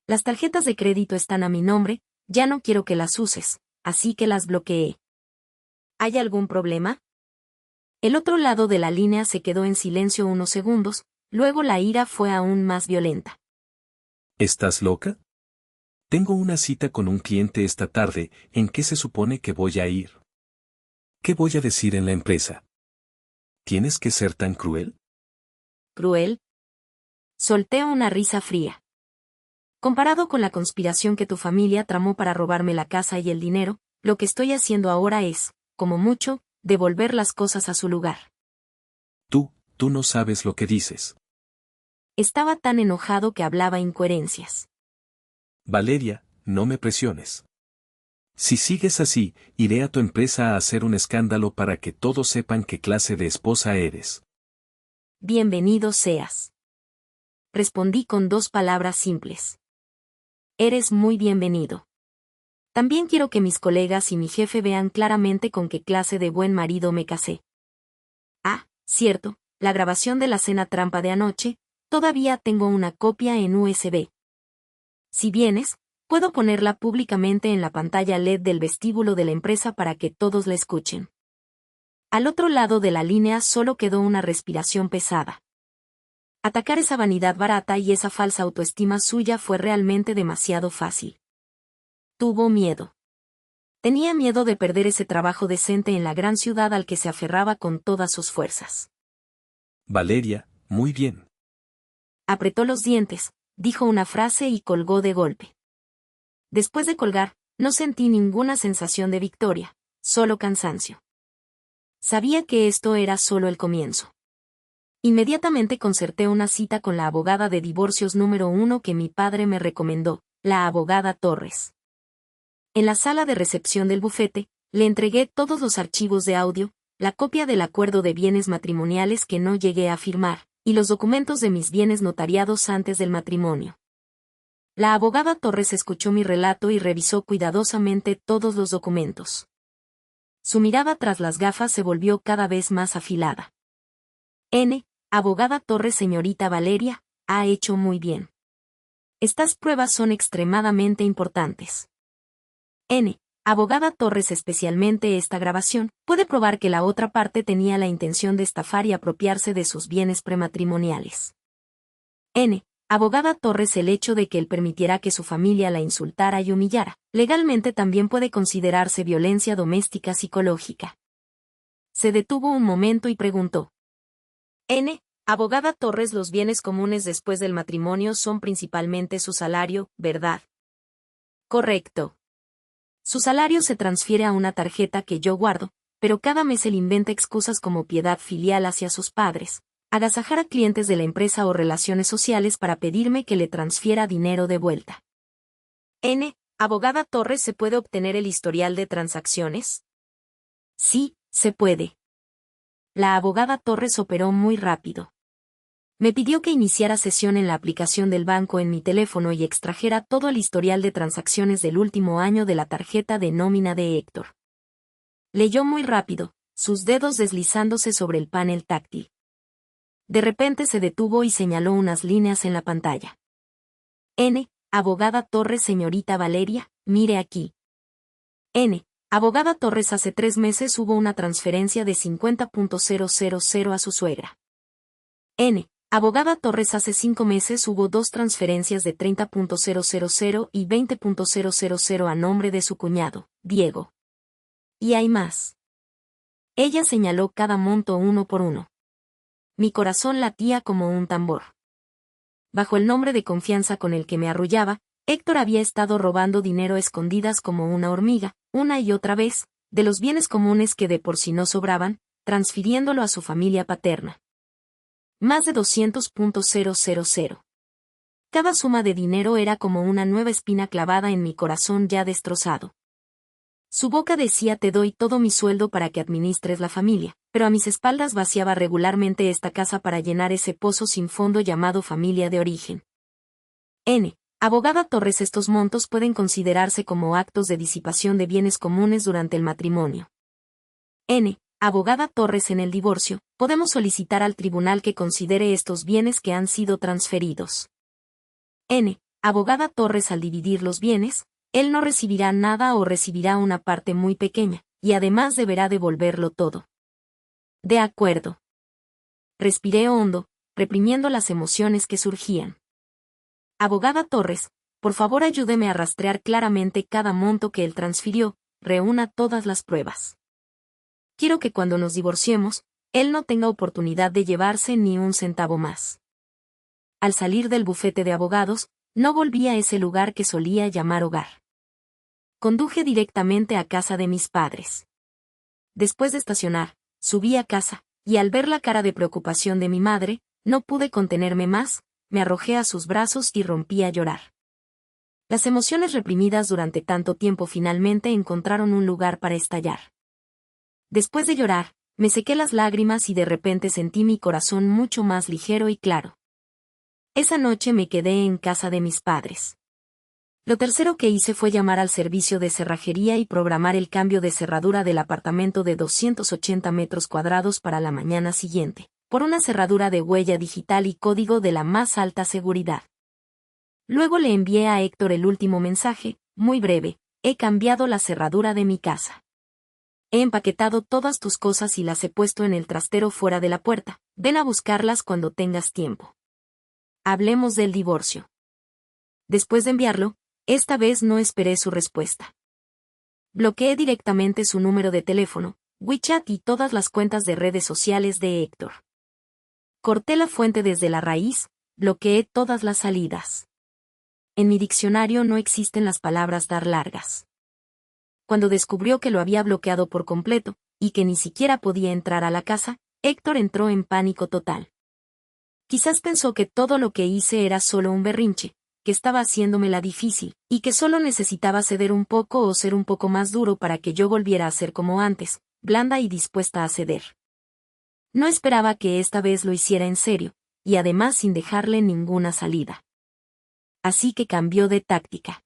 Las tarjetas de crédito están a mi nombre, ya no quiero que las uses, así que las bloqueé. ¿Hay algún problema? El otro lado de la línea se quedó en silencio unos segundos, luego la ira fue aún más violenta. ¿Estás loca? Tengo una cita con un cliente esta tarde, ¿en qué se supone que voy a ir? ¿Qué voy a decir en la empresa? ¿Tienes que ser tan cruel? ¿Cruel? Solté una risa fría. Comparado con la conspiración que tu familia tramó para robarme la casa y el dinero, lo que estoy haciendo ahora es, como mucho, devolver las cosas a su lugar. Tú no sabes lo que dices. Estaba tan enojado que hablaba incoherencias. Valeria, no me presiones. Si sigues así, iré a tu empresa a hacer un escándalo para que todos sepan qué clase de esposa eres. Bienvenido seas. Respondí con 2 palabras simples. Eres muy bienvenido. También quiero que mis colegas y mi jefe vean claramente con qué clase de buen marido me casé. Ah, cierto, la grabación de la cena trampa de anoche, todavía tengo una copia en USB. Si vienes, puedo ponerla públicamente en la pantalla LED del vestíbulo de la empresa para que todos la escuchen. Al otro lado de la línea solo quedó una respiración pesada. Atacar esa vanidad barata y esa falsa autoestima suya fue realmente demasiado fácil. Tuvo miedo. Tenía miedo de perder ese trabajo decente en la gran ciudad al que se aferraba con todas sus fuerzas. Valeria, muy bien. Apretó los dientes, dijo una frase y colgó de golpe. Después de colgar, no sentí ninguna sensación de victoria, solo cansancio. Sabía que esto era solo el comienzo. Inmediatamente concerté una cita con la abogada de divorcios número 1 que mi padre me recomendó, la abogada Torres. En la sala de recepción del bufete, le entregué todos los archivos de audio, la copia del acuerdo de bienes matrimoniales que no llegué a firmar, y los documentos de mis bienes notariados antes del matrimonio. La abogada Torres escuchó mi relato y revisó cuidadosamente todos los documentos. Su mirada tras las gafas se volvió cada vez más afilada. Abogada Torres, señorita Valeria, ha hecho muy bien. Estas pruebas son extremadamente importantes. Abogada Torres, especialmente esta grabación, puede probar que la otra parte tenía la intención de estafar y apropiarse de sus bienes prematrimoniales. Abogada Torres, el hecho de que él permitiera que su familia la insultara y humillara, legalmente también puede considerarse violencia doméstica psicológica. Se detuvo un momento y preguntó. Abogada Torres, los bienes comunes después del matrimonio son principalmente su salario, ¿verdad? Correcto. Su salario se transfiere a una tarjeta que yo guardo, pero cada mes él inventa excusas como piedad filial hacia sus padres, agasajar a clientes de la empresa o relaciones sociales para pedirme que le transfiera dinero de vuelta. Abogada Torres, ¿se puede obtener el historial de transacciones? Sí, se puede. La abogada Torres operó muy rápido. Me pidió que iniciara sesión en la aplicación del banco en mi teléfono y extrajera todo el historial de transacciones del último año de la tarjeta de nómina de Héctor. Leyó muy rápido, sus dedos deslizándose sobre el panel táctil. De repente se detuvo y señaló unas líneas en la pantalla. Abogada Torres, señorita Valeria, mire aquí. Abogada Torres, hace 3 meses hubo una transferencia de 50.000 a su suegra. Abogada Torres, hace 5 meses hubo 2 transferencias de 30.000 y 20.000 a nombre de su cuñado, Diego. Y hay más. Ella señaló cada monto uno por uno. Mi corazón latía como un tambor. Bajo el nombre de confianza con el que me arrullaba, Héctor había estado robando dinero a escondidas como una hormiga, una y otra vez, de los bienes comunes que de por sí no sobraban, transfiriéndolo a su familia paterna. Más de 200.000. Cada suma de dinero era como una nueva espina clavada en mi corazón ya destrozado. Su boca decía: te doy todo mi sueldo para que administres la familia, pero a mis espaldas vaciaba regularmente esta casa para llenar ese pozo sin fondo llamado familia de origen. Abogada Torres, estos montos pueden considerarse como actos de disipación de bienes comunes durante el matrimonio. Abogada Torres, en el divorcio, podemos solicitar al tribunal que considere estos bienes que han sido transferidos. Abogada Torres, al dividir los bienes, él no recibirá nada o recibirá una parte muy pequeña, y además deberá devolverlo todo. De acuerdo. Respiré hondo, reprimiendo las emociones que surgían. Abogada Torres, por favor ayúdeme a rastrear claramente cada monto que él transfirió, reúna todas las pruebas. Quiero que cuando nos divorciemos, él no tenga oportunidad de llevarse ni un centavo más. Al salir del bufete de abogados, no volví a ese lugar que solía llamar hogar. Conduje directamente a casa de mis padres. Después de estacionar, subí a casa, y al ver la cara de preocupación de mi madre, no pude contenerme más, me arrojé a sus brazos y rompí a llorar. Las emociones reprimidas durante tanto tiempo finalmente encontraron un lugar para estallar. Después de llorar, me sequé las lágrimas y de repente sentí mi corazón mucho más ligero y claro. Esa noche me quedé en casa de mis padres. Lo tercero que hice fue llamar al servicio de cerrajería y programar el cambio de cerradura del apartamento de 280 metros cuadrados para la mañana siguiente, por una cerradura de huella digital y código de la más alta seguridad. Luego le envié a Héctor el último mensaje, muy breve: he cambiado la cerradura de mi casa. He empaquetado todas tus cosas y las he puesto en el trastero fuera de la puerta, ven a buscarlas cuando tengas tiempo. Hablemos del divorcio. Después de enviarlo, esta vez no esperé su respuesta. Bloqueé directamente su número de teléfono, WeChat y todas las cuentas de redes sociales de Héctor. Corté la fuente desde la raíz, bloqueé todas las salidas. En mi diccionario no existen las palabras dar largas. Cuando descubrió que lo había bloqueado por completo, y que ni siquiera podía entrar a la casa, Héctor entró en pánico total. Quizás pensó que todo lo que hice era solo un berrinche, que estaba haciéndomela difícil, y que solo necesitaba ceder un poco o ser un poco más duro para que yo volviera a ser como antes, blanda y dispuesta a ceder. No esperaba que esta vez lo hiciera en serio, y además sin dejarle ninguna salida. Así que cambió de táctica.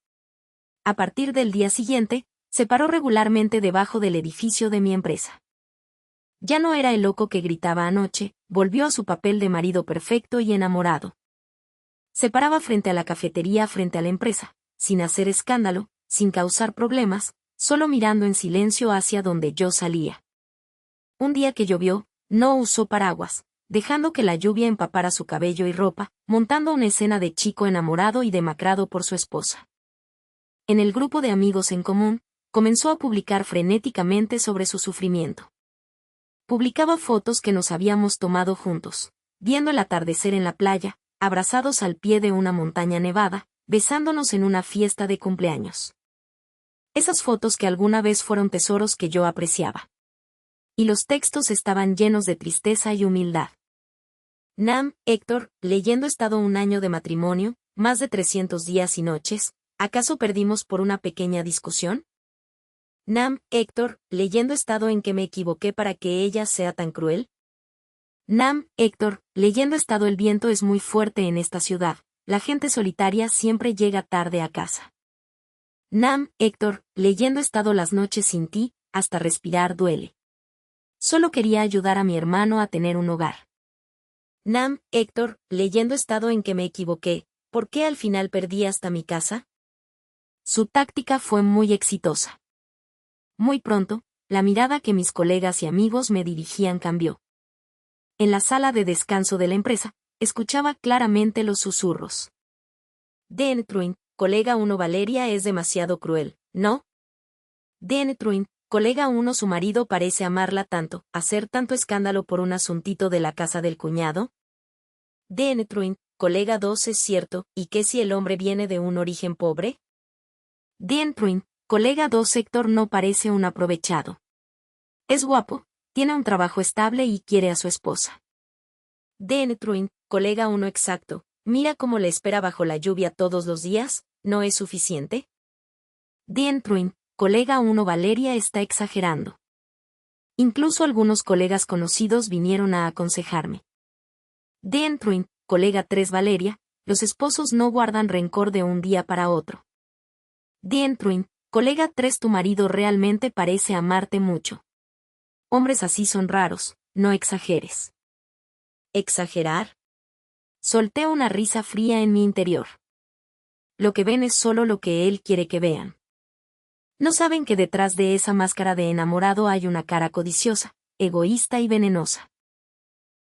A partir del día siguiente, se paró regularmente debajo del edificio de mi empresa. Ya no era el loco que gritaba anoche, volvió a su papel de marido perfecto y enamorado. Se paraba frente a la cafetería frente a la empresa, sin hacer escándalo, sin causar problemas, solo mirando en silencio hacia donde yo salía. Un día que llovió, no usó paraguas, dejando que la lluvia empapara su cabello y ropa, montando una escena de chico enamorado y demacrado por su esposa. En el grupo de amigos en común, comenzó a publicar frenéticamente sobre su sufrimiento. Publicaba fotos que nos habíamos tomado juntos, viendo el atardecer en la playa, abrazados al pie de una montaña nevada, besándonos en una fiesta de cumpleaños. Esas fotos que alguna vez fueron tesoros que yo apreciaba. Y los textos estaban llenos de tristeza y humildad. Nam, Héctor, leyendo estado un año de matrimonio, más de 300 días y noches, ¿acaso perdimos por una pequeña discusión? Nam, Héctor, leyendo estado en que me equivoqué para que ella sea tan cruel. Nam, Héctor, leyendo estado el viento es muy fuerte en esta ciudad, la gente solitaria siempre llega tarde a casa. Nam, Héctor, leyendo estado las noches sin ti, hasta respirar duele. Solo quería ayudar a mi hermano a tener un hogar. Nam, Héctor, leyendo estado en que me equivoqué, ¿por qué al final perdí hasta mi casa? Su táctica fue muy exitosa. Muy pronto, la mirada que mis colegas y amigos me dirigían cambió. En la sala de descanso de la empresa, escuchaba claramente los susurros. Denetruin, colega 1 Valeria es demasiado cruel, ¿no? Denetruin, colega 1 su marido parece amarla tanto, hacer tanto escándalo por un asuntito de la casa del cuñado. Denetruin, colega 2 es cierto, ¿y qué si el hombre viene de un origen pobre? Denetruin, colega 2 Héctor no parece un aprovechado. Es guapo, tiene un trabajo estable y quiere a su esposa. Denetruin, colega 1 exacto, mira cómo le espera bajo la lluvia todos los días, ¿no es suficiente? Denetruin, colega 1 Valeria está exagerando. Incluso algunos colegas conocidos vinieron a aconsejarme. Denetruin, colega 3 Valeria, los esposos no guardan rencor de un día para otro. Denetruin, colega 3 tu marido realmente parece amarte mucho. Hombres así son raros, no exageres. ¿Exagerar? Solté una risa fría en mi interior. Lo que ven es solo lo que él quiere que vean. No saben que detrás de esa máscara de enamorado hay una cara codiciosa, egoísta y venenosa.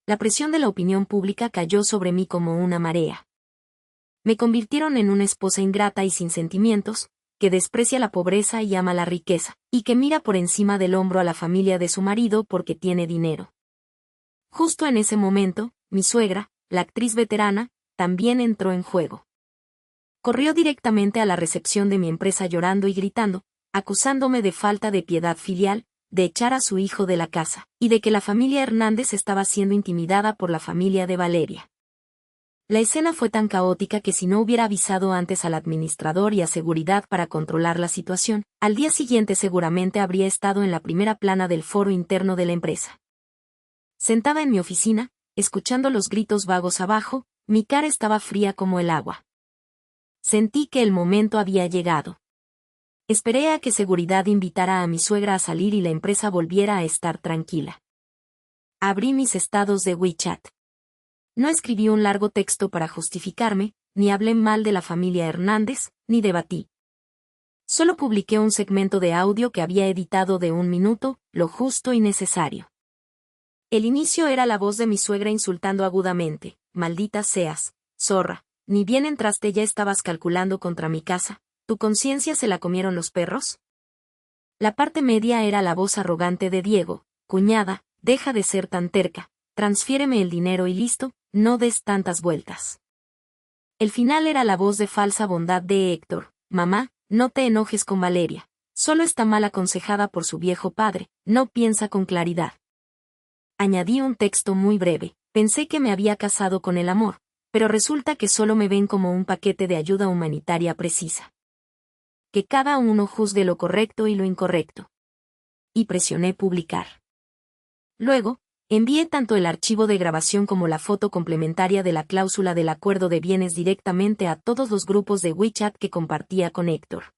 La presión de la opinión pública cayó sobre mí como una marea. Me convirtieron en una esposa ingrata y sin sentimientos, que desprecia la pobreza y ama la riqueza, y que mira por encima del hombro a la familia de su marido porque tiene dinero. Justo en ese momento, mi suegra, la actriz veterana, también entró en juego. Corrió directamente a la recepción de mi empresa llorando y gritando, acusándome de falta de piedad filial, de echar a su hijo de la casa, y de que la familia Hernández estaba siendo intimidada por la familia de Valeria. La escena fue tan caótica que si no hubiera avisado antes al administrador y a seguridad para controlar la situación, al día siguiente seguramente habría estado en la primera plana del foro interno de la empresa. Sentada en mi oficina, escuchando los gritos vagos abajo, mi cara estaba fría como el agua. Sentí que el momento había llegado. Esperé a que seguridad invitara a mi suegra a salir y la empresa volviera a estar tranquila. Abrí mis estados de WeChat. No escribí un largo texto para justificarme, ni hablé mal de la familia Hernández, ni debatí. Solo publiqué un segmento de audio que había editado de 1 minuto, lo justo y necesario. El inicio era la voz de mi suegra insultando agudamente, maldita seas, zorra, ni bien entraste ya estabas calculando contra mi casa, ¿tu conciencia se la comieron los perros? La parte media era la voz arrogante de Diego, cuñada, deja de ser tan terca, transfiéreme el dinero y listo, no des tantas vueltas. El final era la voz de falsa bondad de Héctor, mamá, no te enojes con Valeria, solo está mal aconsejada por su viejo padre, no piensa con claridad. Añadí un texto muy breve, pensé que me había casado con el amor, pero resulta que solo me ven como un paquete de ayuda humanitaria precisa. Que cada uno juzgue lo correcto y lo incorrecto. Y presioné publicar. Luego, Envié tanto el archivo de grabación como la foto complementaria de la cláusula del acuerdo de bienes directamente a todos los grupos de WeChat que compartía con Héctor.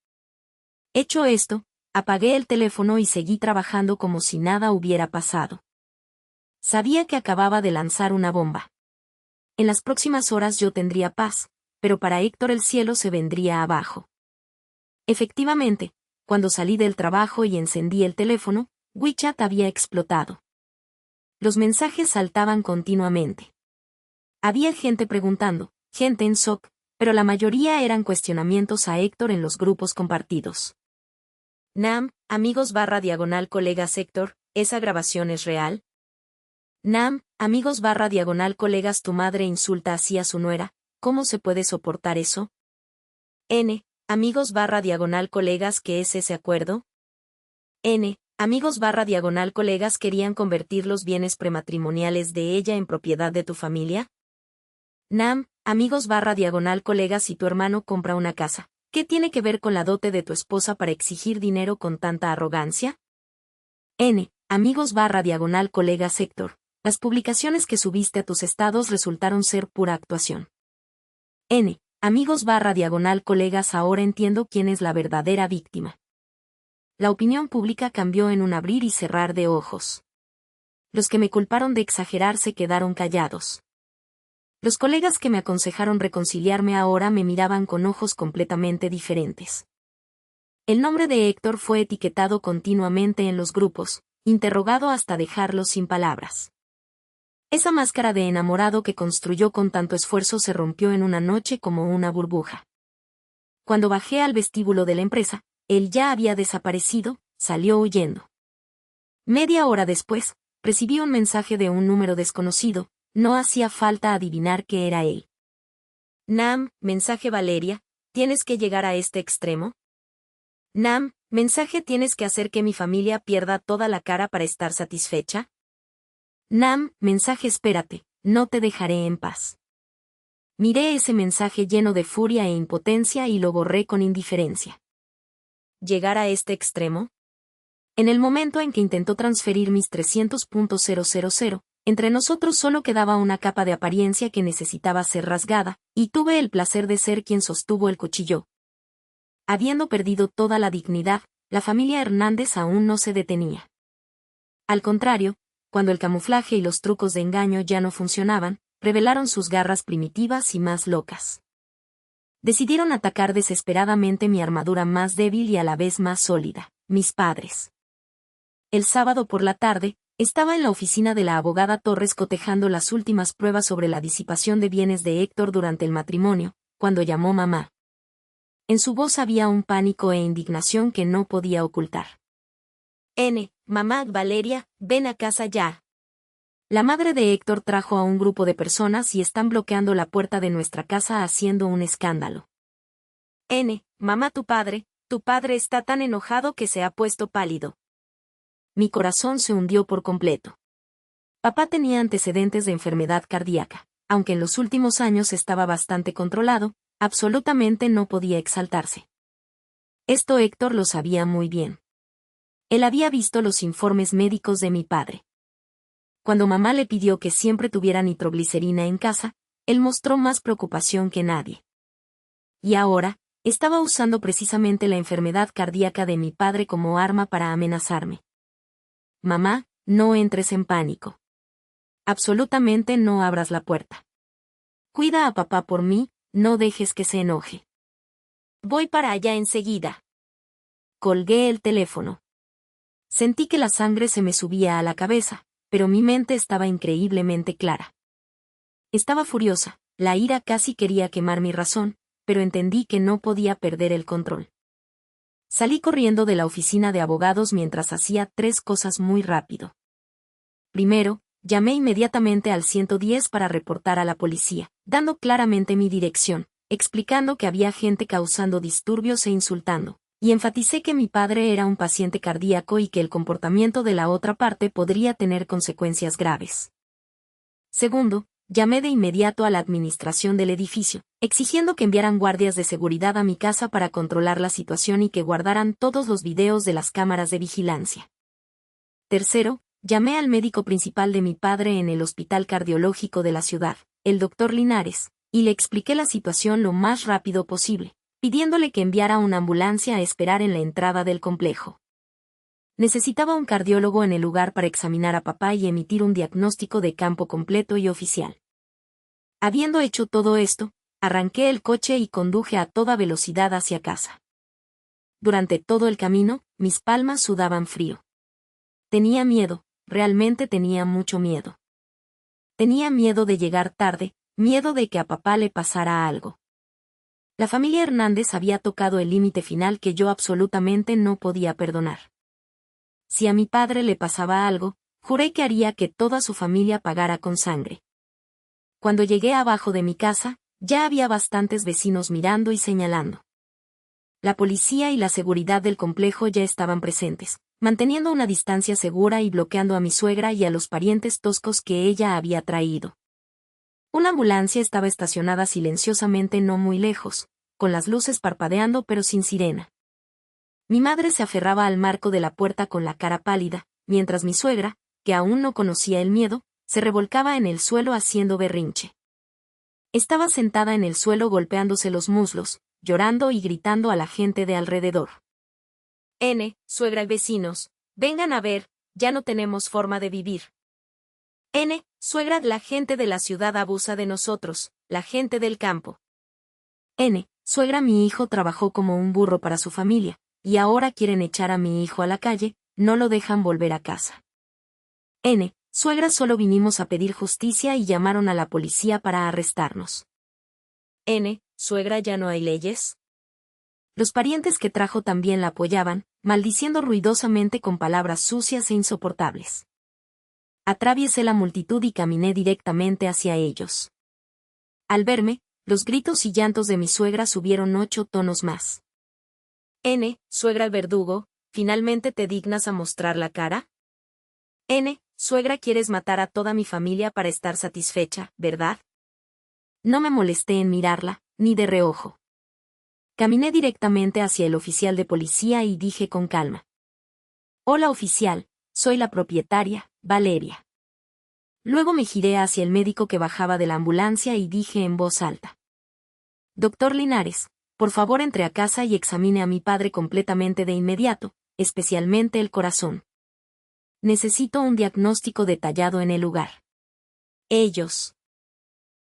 Hecho esto, apagué el teléfono y seguí trabajando como si nada hubiera pasado. Sabía que acababa de lanzar una bomba. En las próximas horas yo tendría paz, pero para Héctor el cielo se vendría abajo. Efectivamente, cuando salí del trabajo y encendí el teléfono, WeChat había explotado. Los mensajes saltaban continuamente. Había gente preguntando, gente en shock, pero la mayoría eran cuestionamientos a Héctor en los grupos compartidos. Nam, amigos / colegas Héctor, ¿esa grabación es real? Nam, amigos / colegas tu madre insulta así a su nuera, ¿cómo se puede soportar eso? N, amigos / colegas ¿qué es ese acuerdo? N, amigos / colegas querían convertir los bienes prematrimoniales de ella en propiedad de tu familia. Nam, amigos / colegas si tu hermano compra una casa, ¿qué tiene que ver con la dote de tu esposa para exigir dinero con tanta arrogancia? N, amigos / colegas Héctor, las publicaciones que subiste a tus estados resultaron ser pura actuación. N, amigos / colegas ahora entiendo quién es la verdadera víctima. La opinión pública cambió en un abrir y cerrar de ojos. Los que me culparon de exagerar se quedaron callados. Los colegas que me aconsejaron reconciliarme ahora me miraban con ojos completamente diferentes. El nombre de Héctor fue etiquetado continuamente en los grupos, interrogado hasta dejarlos sin palabras. Esa máscara de enamorado que construyó con tanto esfuerzo se rompió en una noche como una burbuja. Cuando bajé al vestíbulo de la empresa, él ya había desaparecido, salió huyendo. Media hora después, recibí un mensaje de un número desconocido, no hacía falta adivinar que era él. Nam, mensaje Valeria, ¿tienes que llegar a este extremo? Nam, mensaje ¿tienes que hacer que mi familia pierda toda la cara para estar satisfecha? Nam, mensaje espérate, no te dejaré en paz. Miré ese mensaje lleno de furia e impotencia y lo borré con indiferencia. ¿Llegar a este extremo? En el momento en que intentó transferir mis 300.000, entre nosotros solo quedaba una capa de apariencia que necesitaba ser rasgada, y tuve el placer de ser quien sostuvo el cuchillo. Habiendo perdido toda la dignidad, la familia Hernández aún no se detenía. Al contrario, cuando el camuflaje y los trucos de engaño ya no funcionaban, revelaron sus garras primitivas y más locas. Decidieron atacar desesperadamente mi armadura más débil y a la vez más sólida, mis padres. El sábado por la tarde, estaba en la oficina de la abogada Torres cotejando las últimas pruebas sobre la disipación de bienes de Héctor durante el matrimonio, cuando llamó mamá. En su voz había un pánico e indignación que no podía ocultar. N, mamá Valeria, ven a casa ya. La madre de Héctor trajo a un grupo de personas y están bloqueando la puerta de nuestra casa haciendo un escándalo. N, mamá tu padre está tan enojado que se ha puesto pálido. Mi corazón se hundió por completo. Papá tenía antecedentes de enfermedad cardíaca, aunque en los últimos años estaba bastante controlado, absolutamente no podía exaltarse. Esto Héctor lo sabía muy bien. Él había visto los informes médicos de mi padre. Cuando mamá le pidió que siempre tuviera nitroglicerina en casa, él mostró más preocupación que nadie. Y ahora, estaba usando precisamente la enfermedad cardíaca de mi padre como arma para amenazarme. Mamá, no entres en pánico. Absolutamente no abras la puerta. Cuida a papá por mí, no dejes que se enoje. Voy para allá enseguida. Colgué el teléfono. Sentí que la sangre se me subía a la cabeza, pero mi mente estaba increíblemente clara. Estaba furiosa, la ira casi quería quemar mi razón, pero entendí que no podía perder el control. Salí corriendo de la oficina de abogados mientras hacía 3 cosas muy rápido. Primero, llamé inmediatamente al 110 para reportar a la policía, dando claramente mi dirección, explicando que había gente causando disturbios e insultando, y enfaticé que mi padre era un paciente cardíaco y que el comportamiento de la otra parte podría tener consecuencias graves. Segundo, llamé de inmediato a la administración del edificio, exigiendo que enviaran guardias de seguridad a mi casa para controlar la situación y que guardaran todos los videos de las cámaras de vigilancia. Tercero, Llamé al médico principal de mi padre en el hospital cardiológico de la ciudad, el doctor Linares, y le expliqué la situación lo más rápido posible, pidiéndole que enviara una ambulancia a esperar en la entrada del complejo. Necesitaba un cardiólogo en el lugar para examinar a papá y emitir un diagnóstico de campo completo y oficial. Habiendo hecho todo esto, arranqué el coche y conduje a toda velocidad hacia casa. Durante todo el camino, mis palmas sudaban frío. Tenía miedo, realmente tenía mucho miedo. Tenía miedo de llegar tarde, miedo de que a papá le pasara algo. La familia Hernández había tocado el límite final que yo absolutamente no podía perdonar. Si a mi padre le pasaba algo, juré que haría que toda su familia pagara con sangre. Cuando llegué abajo de mi casa, ya había bastantes vecinos mirando y señalando. La policía y la seguridad del complejo ya estaban presentes, manteniendo una distancia segura y bloqueando a mi suegra y a los parientes toscos que ella había traído. Una ambulancia estaba estacionada silenciosamente no muy lejos, con las luces parpadeando pero sin sirena. Mi madre se aferraba al marco de la puerta con la cara pálida, mientras mi suegra, que aún no conocía el miedo, se revolcaba en el suelo haciendo berrinche. Estaba sentada en el suelo golpeándose los muslos, llorando y gritando a la gente de alrededor. Suegra y vecinos, vengan a ver, ya no tenemos forma de vivir. Suegra, la gente de la ciudad abusa de nosotros, la gente del campo. Suegra, mi hijo trabajó como un burro para su familia, y ahora quieren echar a mi hijo a la calle, no lo dejan volver a casa. Suegra, solo vinimos a pedir justicia y llamaron a la policía para arrestarnos. Suegra, ¿ya no hay leyes? Los parientes que trajo también la apoyaban, maldiciendo ruidosamente con palabras sucias e insoportables. Atraviesé la multitud y caminé directamente hacia ellos. Al verme, los gritos y llantos de mi suegra subieron 8 tonos más. Suegra, el verdugo, ¿finalmente te dignas a mostrar la cara? Suegra, quieres matar a toda mi familia para estar satisfecha, ¿verdad? No me molesté en mirarla, ni de reojo. Caminé directamente hacia el oficial de policía y dije con calma. Hola oficial, soy la propietaria, Valeria. Luego me giré hacia el médico que bajaba de la ambulancia y dije en voz alta. Doctor Linares, por favor entre a casa y examine a mi padre completamente de inmediato, especialmente el corazón. Necesito un diagnóstico detallado en el lugar. Ellos.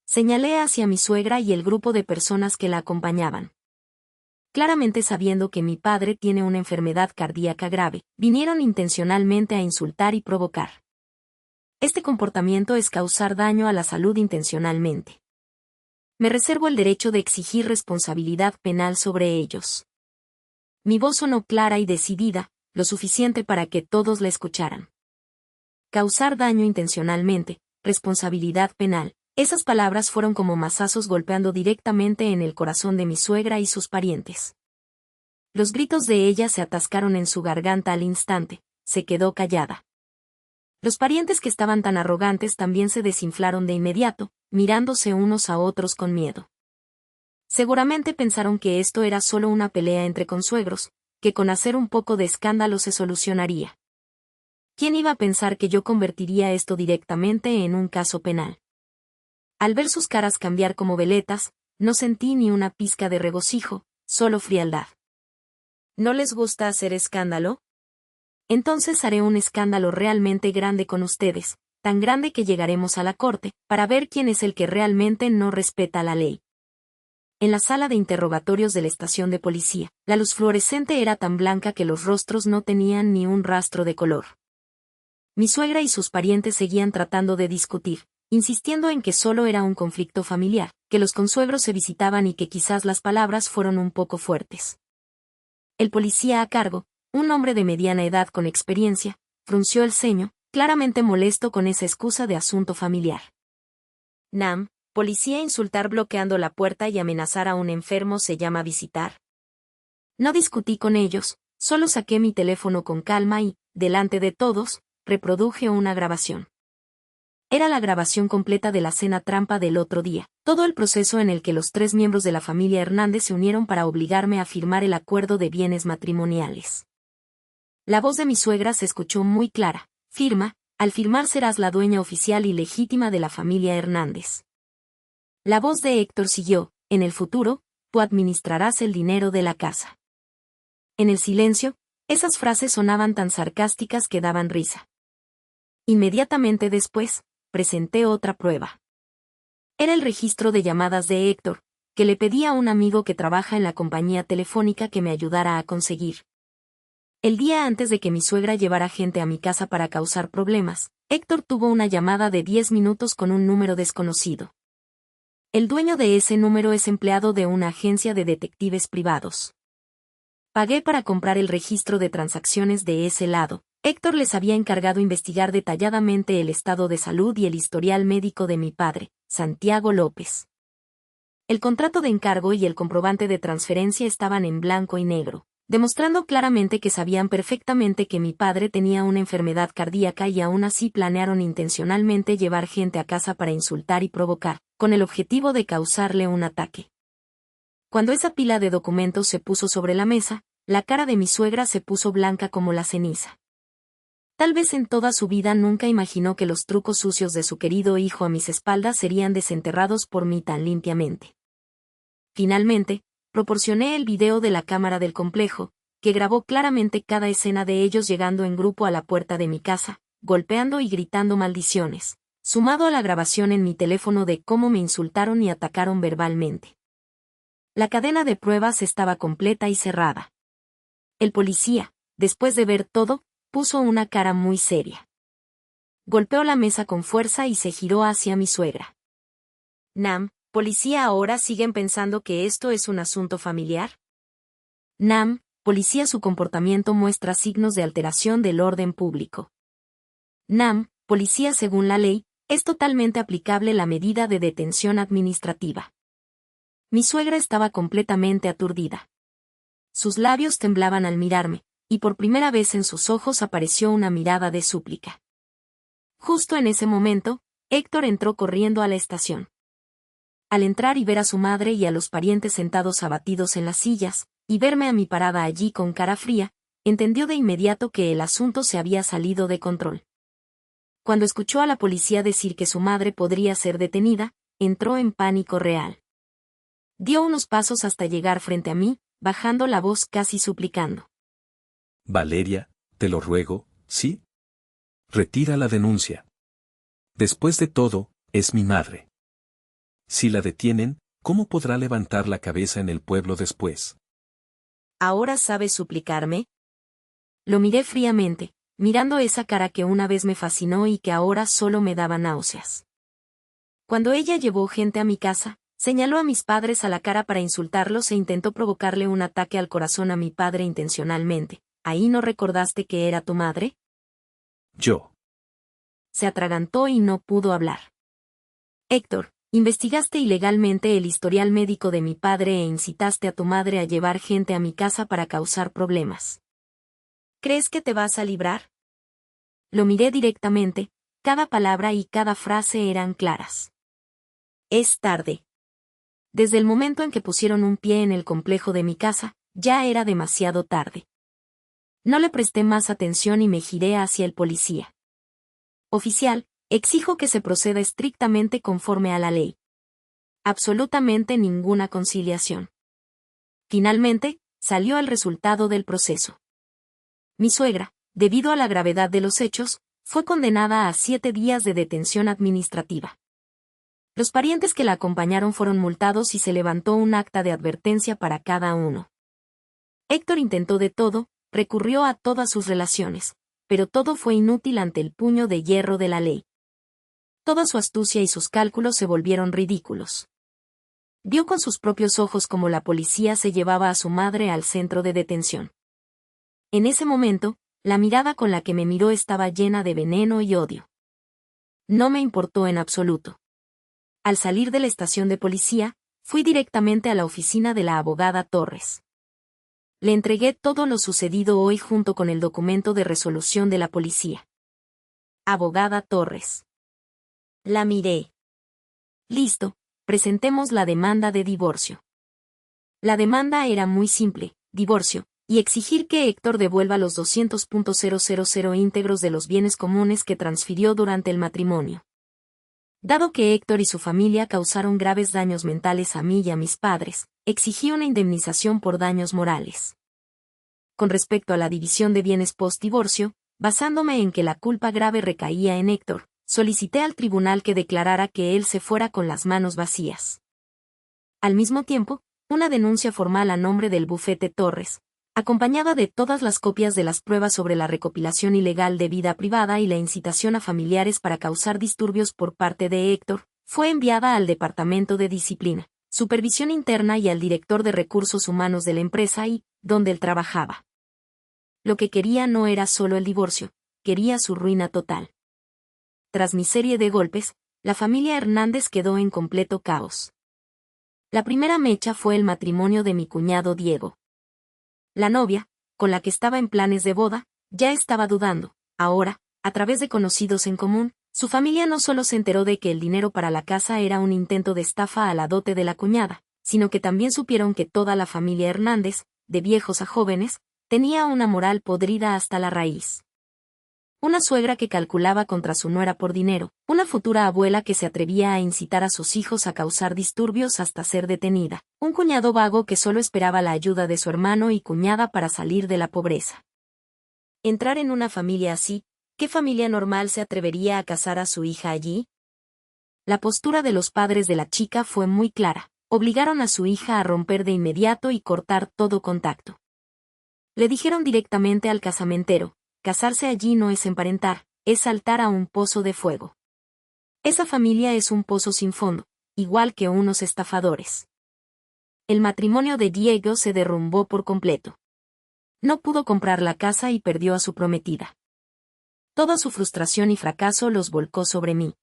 Señalé hacia mi suegra y el grupo de personas que la acompañaban. Claramente sabiendo que mi padre tiene una enfermedad cardíaca grave, vinieron intencionalmente a insultar y provocar. Este comportamiento es causar daño a la salud intencionalmente. Me reservo el derecho de exigir responsabilidad penal sobre ellos. Mi voz sonó clara y decidida, lo suficiente para que todos la escucharan. Causar daño intencionalmente, responsabilidad penal. Esas palabras fueron como mazazos golpeando directamente en el corazón de mi suegra y sus parientes. Los gritos de ella se atascaron en su garganta al instante, se quedó callada. Los parientes que estaban tan arrogantes también se desinflaron de inmediato, mirándose unos a otros con miedo. Seguramente pensaron que esto era solo una pelea entre consuegros, que con hacer un poco de escándalo se solucionaría. ¿Quién iba a pensar que yo convertiría esto directamente en un caso penal? Al ver sus caras cambiar como veletas, no sentí ni una pizca de regocijo, solo frialdad. ¿No les gusta hacer escándalo? Entonces haré un escándalo realmente grande con ustedes, tan grande que llegaremos a la corte, para ver quién es el que realmente no respeta la ley. En la sala de interrogatorios de la estación de policía, la luz fluorescente era tan blanca que los rostros no tenían ni un rastro de color. Mi suegra y sus parientes seguían tratando de discutir, insistiendo en que solo era un conflicto familiar, que los consuegros se visitaban y que quizás las palabras fueron un poco fuertes. El policía a cargo, un hombre de mediana edad con experiencia, frunció el ceño, claramente molesto con esa excusa de asunto familiar. Policía insultar bloqueando la puerta y amenazar a un enfermo se llama visitar. No discutí con ellos, solo saqué mi teléfono con calma y, delante de todos, reproduje una grabación. Era la grabación completa de la cena trampa del otro día, todo el proceso en el que los 3 miembros de la familia Hernández se unieron para obligarme a firmar el acuerdo de bienes matrimoniales. La voz de mi suegra se escuchó muy clara, firma, Al firmar serás la dueña oficial y legítima de la familia Hernández. La voz de Héctor siguió, en el futuro, tú administrarás el dinero de la casa. En el silencio, esas frases sonaban tan sarcásticas que daban risa. Inmediatamente después, presenté otra prueba. Era el registro de llamadas de Héctor, que le pedí a un amigo que trabaja en la compañía telefónica que me ayudara a conseguir. El día antes de que mi suegra llevara gente a mi casa para causar problemas, Héctor tuvo una llamada de 10 minutos con un número desconocido. El dueño de ese número es empleado de una agencia de detectives privados. Pagué para comprar el registro de transacciones de ese lado. Héctor les había encargado investigar detalladamente el estado de salud y el historial médico de mi padre, Santiago López. El contrato de encargo y el comprobante de transferencia estaban en blanco y negro, demostrando claramente que sabían perfectamente que mi padre tenía una enfermedad cardíaca y aún así planearon intencionalmente llevar gente a casa para insultar y provocar, con el objetivo de causarle un ataque. Cuando esa pila de documentos se puso sobre la mesa, la cara de mi suegra se puso blanca como la ceniza. Tal vez en toda su vida nunca imaginó que los trucos sucios de su querido hijo a mis espaldas serían desenterrados por mí tan limpiamente. Finalmente, proporcioné el video de la cámara del complejo, que grabó claramente cada escena de ellos llegando en grupo a la puerta de mi casa, golpeando y gritando maldiciones, sumado a la grabación en mi teléfono de cómo me insultaron y atacaron verbalmente. La cadena de pruebas estaba completa y cerrada. El policía, después de ver todo, puso una cara muy seria. Golpeó la mesa con fuerza y se giró hacia mi suegra. Nam, policía, ¿ahora siguen pensando que esto es un asunto familiar? Nam, policía, su comportamiento muestra signos de alteración del orden público. Nam, policía, según la ley, es totalmente aplicable la medida de detención administrativa. Mi suegra estaba completamente aturdida. Sus labios temblaban al mirarme, y por primera vez en sus ojos apareció una mirada de súplica. Justo en ese momento, Héctor entró corriendo a la estación. Al entrar y ver a su madre y a los parientes sentados abatidos en las sillas, y verme a mí parada allí con cara fría, entendió de inmediato que el asunto se había salido de control. Cuando escuchó a la policía decir que su madre podría ser detenida, entró en pánico real. Dio unos pasos hasta llegar frente a mí, bajando la voz casi suplicando. Valeria, te lo ruego, ¿sí? Retira la denuncia. Después de todo, es mi madre. Si la detienen, ¿cómo podrá levantar la cabeza en el pueblo después? ¿Ahora sabes suplicarme? Lo miré fríamente, mirando esa cara que una vez me fascinó y que ahora solo me daba náuseas. Cuando ella llevó gente a mi casa, señaló a mis padres a la cara para insultarlos e intentó provocarle un ataque al corazón a mi padre intencionalmente. ¿Ahí no recordaste que era tu madre? Yo. Se atragantó y no pudo hablar. Héctor, investigaste ilegalmente el historial médico de mi padre e incitaste a tu madre a llevar gente a mi casa para causar problemas. ¿Crees que te vas a librar? Lo miré directamente, cada palabra y cada frase eran claras. Es tarde. Desde el momento en que pusieron un pie en el complejo de mi casa, ya era demasiado tarde. No le presté más atención y me giré hacia el policía. Oficial, exijo que se proceda estrictamente conforme a la ley. Absolutamente ninguna conciliación. Finalmente, salió el resultado del proceso. Mi suegra, debido a la gravedad de los hechos, fue condenada a 7 días de detención administrativa. Los parientes que la acompañaron fueron multados y se levantó un acta de advertencia para cada uno. Héctor intentó de todo, recurrió a todas sus relaciones, pero todo fue inútil ante el puño de hierro de la ley. Toda su astucia y sus cálculos se volvieron ridículos. Vio con sus propios ojos cómo la policía se llevaba a su madre al centro de detención. En ese momento, la mirada con la que me miró estaba llena de veneno y odio. No me importó en absoluto. Al salir de la estación de policía, fui directamente a la oficina de la abogada Torres. Le entregué todo lo sucedido hoy junto con el documento de resolución de la policía. Abogada Torres. La miré. Listo, presentemos la demanda de divorcio. La demanda era muy simple, divorcio, y exigir que Héctor devuelva los 200.000 íntegros de los bienes comunes que transfirió durante el matrimonio. Dado que Héctor y su familia causaron graves daños mentales a mí y a mis padres, exigí una indemnización por daños morales. Con respecto a la división de bienes post-divorcio, basándome en que la culpa grave recaía en Héctor, solicité al tribunal que declarara que él se fuera con las manos vacías. Al mismo tiempo, una denuncia formal a nombre del bufete Torres, acompañada de todas las copias de las pruebas sobre la recopilación ilegal de vida privada y la incitación a familiares para causar disturbios por parte de Héctor, fue enviada al Departamento de Disciplina, Supervisión Interna y al director de Recursos Humanos de la empresa y, donde él trabajaba. Lo que quería no era solo el divorcio, quería su ruina total. Tras mi serie de golpes, la familia Hernández quedó en completo caos. La primera mecha fue el matrimonio de mi cuñado Diego. La novia, con la que estaba en planes de boda, ya estaba dudando. Ahora, a través de conocidos en común, su familia no solo se enteró de que el dinero para la casa era un intento de estafa a la dote de la cuñada, sino que también supieron que toda la familia Hernández, de viejos a jóvenes, tenía una moral podrida hasta la raíz. Una suegra que calculaba contra su nuera por dinero, una futura abuela que se atrevía a incitar a sus hijos a causar disturbios hasta ser detenida, un cuñado vago que solo esperaba la ayuda de su hermano y cuñada para salir de la pobreza. Entrar en una familia así, ¿qué familia normal se atrevería a casar a su hija allí? La postura de los padres de la chica fue muy clara, obligaron a su hija a romper de inmediato y cortar todo contacto. Le dijeron directamente al casamentero: casarse allí no es emparentar, es saltar a un pozo de fuego. Esa familia es un pozo sin fondo, igual que unos estafadores. El matrimonio de Diego se derrumbó por completo. No pudo comprar la casa y perdió a su prometida. Toda su frustración y fracaso los volcó sobre mí.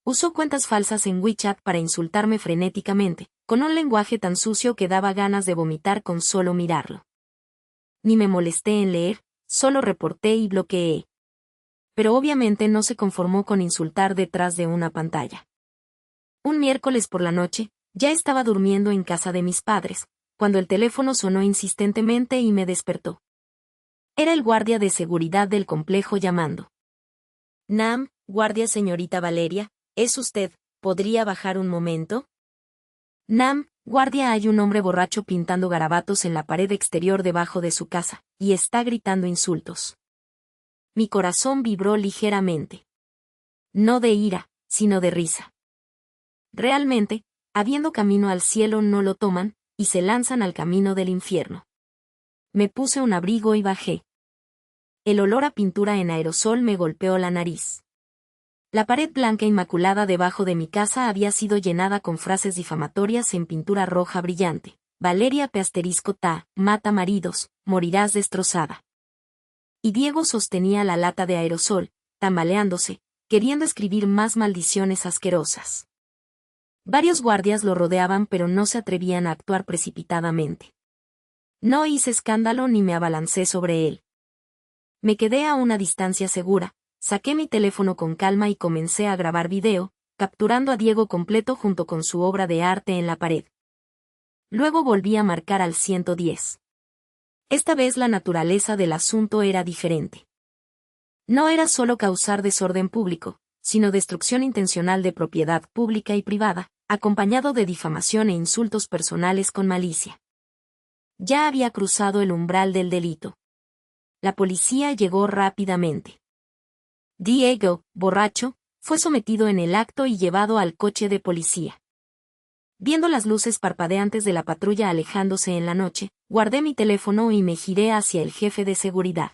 Usó cuentas falsas en WeChat para insultarme frenéticamente, con un lenguaje tan sucio que daba ganas de vomitar con solo mirarlo. Ni me molesté en leer, solo reporté y bloqueé. Pero obviamente no se conformó con insultar detrás de una pantalla. Un miércoles por la noche, ya estaba durmiendo en casa de mis padres, cuando el teléfono sonó insistentemente y me despertó. Era el guardia de seguridad del complejo llamando. Nam, guardia señorita Valeria, ¿es usted? ¿Podría bajar un momento? Nam, guardia, hay un hombre borracho pintando garabatos en la pared exterior debajo de su casa, y está gritando insultos. Mi corazón vibró ligeramente. No de ira, sino de risa. Realmente, habiendo camino al cielo no lo toman, y se lanzan al camino del infierno. Me puse un abrigo y bajé. El olor a pintura en aerosol me golpeó la nariz. La pared blanca inmaculada debajo de mi casa había sido llenada con frases difamatorias en pintura roja brillante. Valeria Peasterisco ta, mata maridos, morirás destrozada. Y Diego sostenía la lata de aerosol, tambaleándose, queriendo escribir más maldiciones asquerosas. Varios guardias lo rodeaban pero no se atrevían a actuar precipitadamente. No hice escándalo ni me abalancé sobre él. Me quedé a una distancia segura, saqué mi teléfono con calma y comencé a grabar video, capturando a Diego completo junto con su obra de arte en la pared. Luego volví a marcar al 110. Esta vez la naturaleza del asunto era diferente. No era solo causar desorden público, sino destrucción intencional de propiedad pública y privada, acompañado de difamación e insultos personales con malicia. Ya había cruzado el umbral del delito. La policía llegó rápidamente. Diego, borracho, fue sometido en el acto y llevado al coche de policía. Viendo las luces parpadeantes de la patrulla alejándose en la noche, guardé mi teléfono y me giré hacia el jefe de seguridad.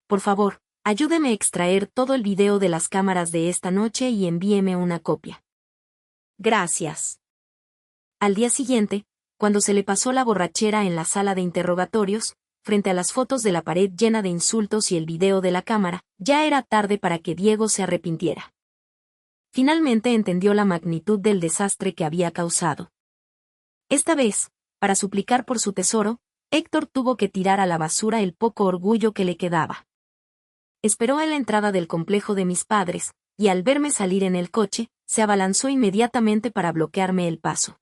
Por favor, ayúdeme a extraer todo el video de las cámaras de esta noche y envíeme una copia. Gracias. Al día siguiente, cuando se le pasó la borrachera en la sala de interrogatorios, frente a las fotos de la pared llena de insultos y el video de la cámara, ya era tarde para que Diego se arrepintiera. Finalmente entendió la magnitud del desastre que había causado. Esta vez, para suplicar por su tesoro, Héctor tuvo que tirar a la basura el poco orgullo que le quedaba. Esperó en la entrada del complejo de mis padres, y al verme salir en el coche, se abalanzó inmediatamente para bloquearme el paso.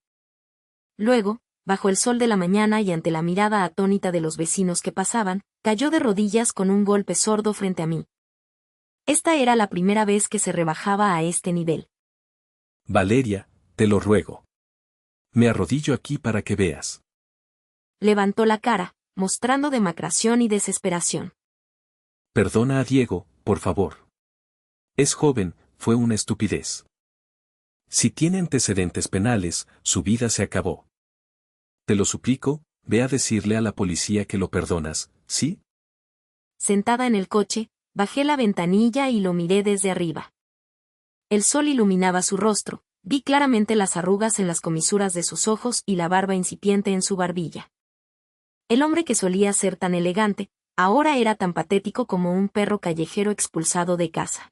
Luego, bajo el sol de la mañana y ante la mirada atónita de los vecinos que pasaban, cayó de rodillas con un golpe sordo frente a mí. Esta era la primera vez que se rebajaba a este nivel. Valeria, te lo ruego. Me arrodillo aquí para que veas. Levantó la cara, mostrando demacración y desesperación. Perdona a Diego, por favor. Es joven, fue una estupidez. Si tiene antecedentes penales, su vida se acabó. Te lo suplico, ve a decirle a la policía que lo perdonas, ¿sí? Sentada en el coche, bajé la ventanilla y lo miré desde arriba. El sol iluminaba su rostro, vi claramente las arrugas en las comisuras de sus ojos y la barba incipiente en su barbilla. El hombre que solía ser tan elegante, ahora era tan patético como un perro callejero expulsado de casa.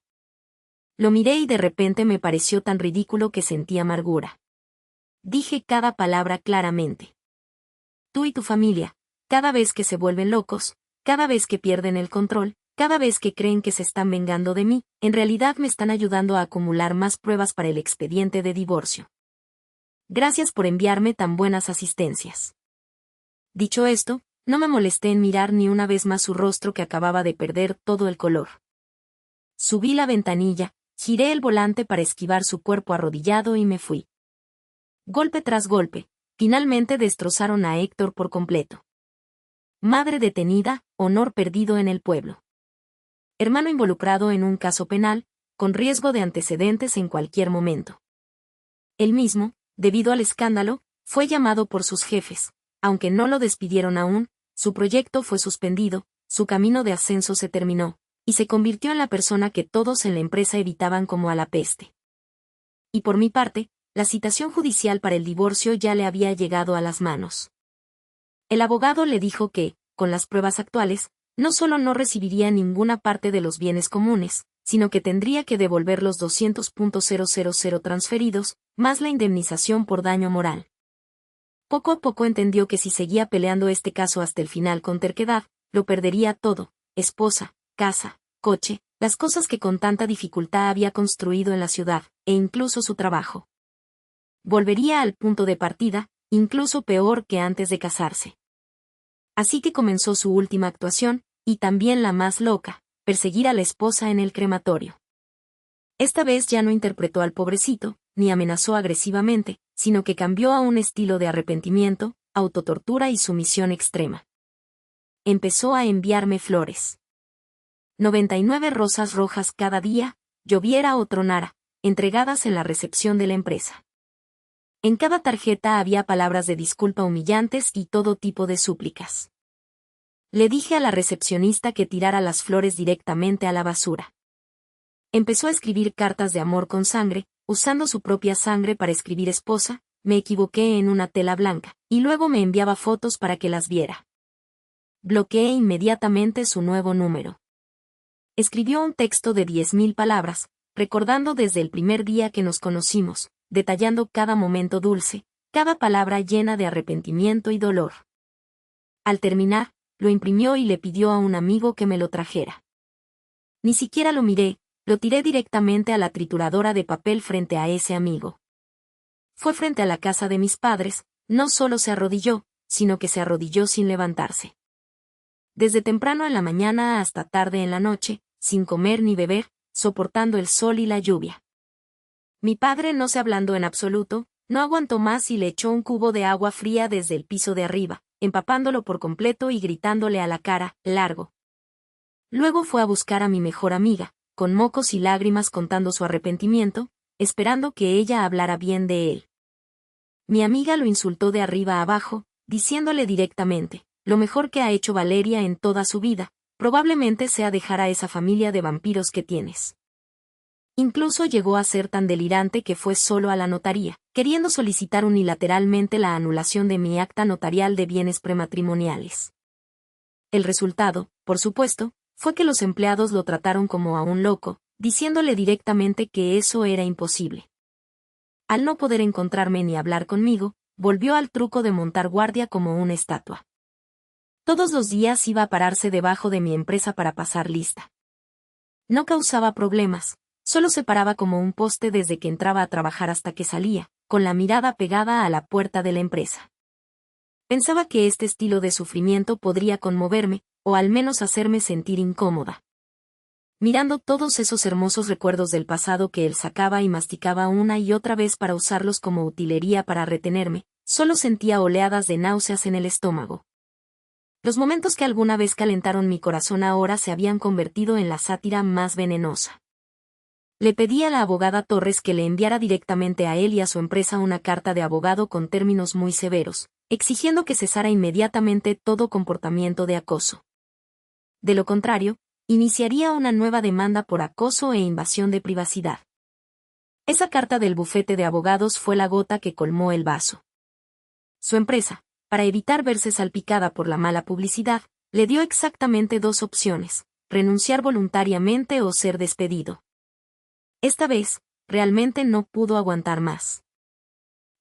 Lo miré y de repente me pareció tan ridículo que sentí amargura. Dije cada palabra claramente. Tú y tu familia, cada vez que se vuelven locos, cada vez que pierden el control, cada vez que creen que se están vengando de mí, en realidad me están ayudando a acumular más pruebas para el expediente de divorcio. Gracias por enviarme tan buenas asistencias. Dicho esto, no me molesté en mirar ni una vez más su rostro que acababa de perder todo el color. Subí la ventanilla, giré el volante para esquivar su cuerpo arrodillado y me fui. Golpe tras golpe, finalmente destrozaron a Héctor por completo. Madre detenida, honor perdido en el pueblo. Hermano involucrado en un caso penal, con riesgo de antecedentes en cualquier momento. Él mismo, debido al escándalo, fue llamado por sus jefes. Aunque no lo despidieron aún, su proyecto fue suspendido, su camino de ascenso se terminó, y se convirtió en la persona que todos en la empresa evitaban como a la peste. Y por mi parte, la citación judicial para el divorcio ya le había llegado a las manos. El abogado le dijo que, con las pruebas actuales, no solo no recibiría ninguna parte de los bienes comunes, sino que tendría que devolver los 200.000 transferidos, más la indemnización por daño moral. Poco a poco entendió que si seguía peleando este caso hasta el final con terquedad, lo perdería todo: esposa, casa, coche, las cosas que con tanta dificultad había construido en la ciudad, e incluso su trabajo. Volvería al punto de partida, incluso peor que antes de casarse. Así que comenzó su última actuación, y también la más loca: perseguir a la esposa en el crematorio. Esta vez ya no interpretó al pobrecito, ni amenazó agresivamente, sino que cambió a un estilo de arrepentimiento, autotortura y sumisión extrema. Empezó a enviarme flores. 99 rosas rojas cada día, lloviera o tronara, entregadas en la recepción de la empresa. En cada tarjeta había palabras de disculpa humillantes y todo tipo de súplicas. Le dije a la recepcionista que tirara las flores directamente a la basura. Empezó a escribir cartas de amor con sangre, usando su propia sangre para escribir esposa, me equivoqué en una tela blanca, y luego me enviaba fotos para que las viera. Bloqueé inmediatamente su nuevo número. Escribió un texto de 10.000 palabras, recordando desde el primer día que nos conocimos, detallando cada momento dulce, cada palabra llena de arrepentimiento y dolor. Al terminar, lo imprimió y le pidió a un amigo que me lo trajera. Ni siquiera lo miré, lo tiré directamente a la trituradora de papel frente a ese amigo. Fue frente a la casa de mis padres, no solo se arrodilló, sino que se arrodilló sin levantarse. Desde temprano en la mañana hasta tarde en la noche, sin comer ni beber, soportando el sol y la lluvia. Mi padre no se ablandó en absoluto, no aguantó más y le echó un cubo de agua fría desde el piso de arriba, empapándolo por completo y gritándole a la cara: «Largo». Luego fue a buscar a mi mejor amiga, con mocos y lágrimas contando su arrepentimiento, esperando que ella hablara bien de él. Mi amiga lo insultó de arriba a abajo, diciéndole directamente: «Lo mejor que ha hecho Valeria en toda su vida, probablemente sea dejar a esa familia de vampiros que tienes». Incluso llegó a ser tan delirante que fue solo a la notaría, queriendo solicitar unilateralmente la anulación de mi acta notarial de bienes prematrimoniales. El resultado, por supuesto, fue que los empleados lo trataron como a un loco, diciéndole directamente que eso era imposible. Al no poder encontrarme ni hablar conmigo, volvió al truco de montar guardia como una estatua. Todos los días iba a pararse debajo de mi empresa para pasar lista. No causaba problemas, solo se paraba como un poste desde que entraba a trabajar hasta que salía, con la mirada pegada a la puerta de la empresa. Pensaba que este estilo de sufrimiento podría conmoverme, o al menos hacerme sentir incómoda. Mirando todos esos hermosos recuerdos del pasado que él sacaba y masticaba una y otra vez para usarlos como utilería para retenerme, solo sentía oleadas de náuseas en el estómago. Los momentos que alguna vez calentaron mi corazón ahora se habían convertido en la sátira más venenosa. Le pedí a la abogada Torres que le enviara directamente a él y a su empresa una carta de abogado con términos muy severos, exigiendo que cesara inmediatamente todo comportamiento de acoso. De lo contrario, iniciaría una nueva demanda por acoso e invasión de privacidad. Esa carta del bufete de abogados fue la gota que colmó el vaso. Su empresa, para evitar verse salpicada por la mala publicidad, le dio exactamente 2 opciones: renunciar voluntariamente o ser despedido. Esta vez, realmente no pudo aguantar más.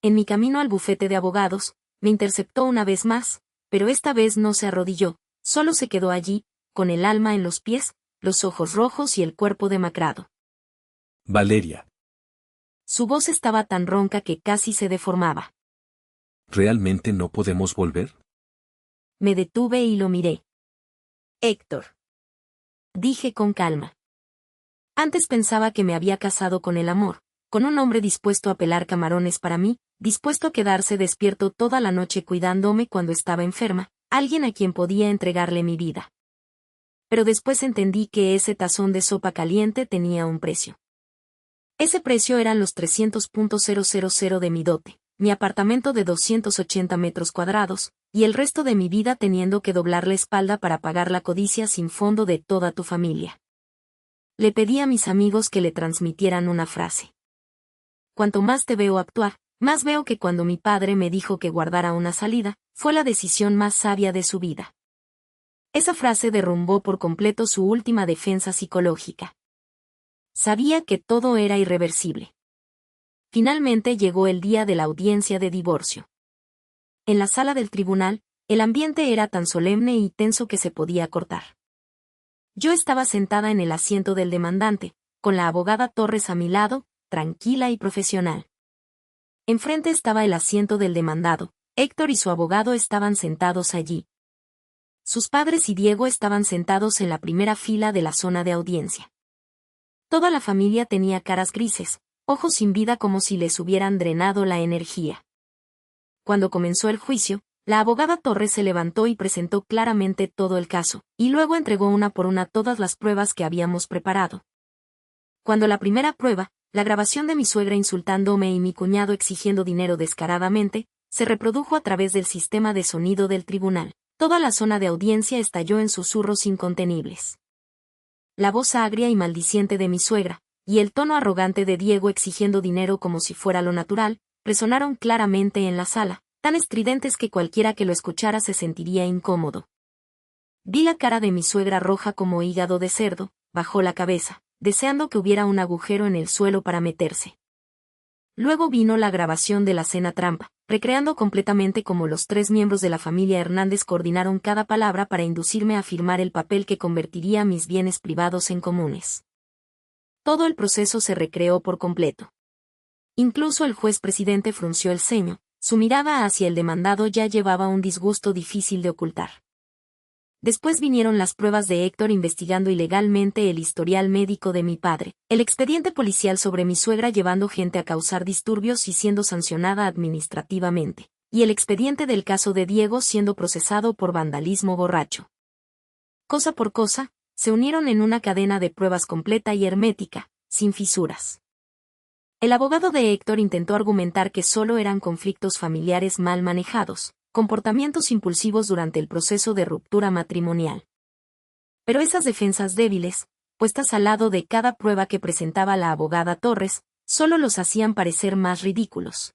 En mi camino al bufete de abogados, me interceptó una vez más, pero esta vez no se arrodilló, solo se quedó allí, con el alma en los pies, los ojos rojos y el cuerpo demacrado. Valeria. Su voz estaba tan ronca que casi se deformaba. ¿Realmente no podemos volver? Me detuve y lo miré. Héctor. Dije con calma. Antes pensaba que me había casado con el amor, con un hombre dispuesto a pelar camarones para mí, dispuesto a quedarse despierto toda la noche cuidándome cuando estaba enferma, alguien a quien podía entregarle mi vida. Pero después entendí que ese tazón de sopa caliente tenía un precio. Ese precio eran los 300.000 de mi dote, mi apartamento de 280 metros cuadrados, y el resto de mi vida teniendo que doblar la espalda para pagar la codicia sin fondo de toda tu familia. Le pedí a mis amigos que le transmitieran una frase. Cuanto más te veo actuar, más veo que cuando mi padre me dijo que guardara una salida, fue la decisión más sabia de su vida. Esa frase derrumbó por completo su última defensa psicológica. Sabía que todo era irreversible. Finalmente llegó el día de la audiencia de divorcio. En la sala del tribunal, el ambiente era tan solemne y tenso que se podía cortar. Yo estaba sentada en el asiento del demandante, con la abogada Torres a mi lado, tranquila y profesional. Enfrente estaba el asiento del demandado, Héctor y su abogado estaban sentados allí. Sus padres y Diego estaban sentados en la primera fila de la zona de audiencia. Toda la familia tenía caras grises, ojos sin vida como si les hubieran drenado la energía. Cuando comenzó el juicio, la abogada Torres se levantó y presentó claramente todo el caso, y luego entregó una por una todas las pruebas que habíamos preparado. Cuando la primera prueba, la grabación de mi suegra insultándome y mi cuñado exigiendo dinero descaradamente, se reprodujo a través del sistema de sonido del tribunal, toda la zona de audiencia estalló en susurros incontenibles. La voz agria y maldiciente de mi suegra, y el tono arrogante de Diego exigiendo dinero como si fuera lo natural, resonaron claramente en la sala, tan estridentes que cualquiera que lo escuchara se sentiría incómodo. Vi la cara de mi suegra roja como hígado de cerdo, bajó la cabeza, deseando que hubiera un agujero en el suelo para meterse. Luego vino la grabación de la cena trampa, recreando completamente cómo los 3 miembros de la familia Hernández coordinaron cada palabra para inducirme a firmar el papel que convertiría mis bienes privados en comunes. Todo el proceso se recreó por completo. Incluso el juez presidente frunció el ceño, su mirada hacia el demandado ya llevaba un disgusto difícil de ocultar. Después vinieron las pruebas de Héctor investigando ilegalmente el historial médico de mi padre, el expediente policial sobre mi suegra llevando gente a causar disturbios y siendo sancionada administrativamente, y el expediente del caso de Diego siendo procesado por vandalismo borracho. Cosa por cosa, se unieron en una cadena de pruebas completa y hermética, sin fisuras. El abogado de Héctor intentó argumentar que solo eran conflictos familiares mal manejados, comportamientos impulsivos durante el proceso de ruptura matrimonial. Pero esas defensas débiles, puestas al lado de cada prueba que presentaba la abogada Torres, solo los hacían parecer más ridículos.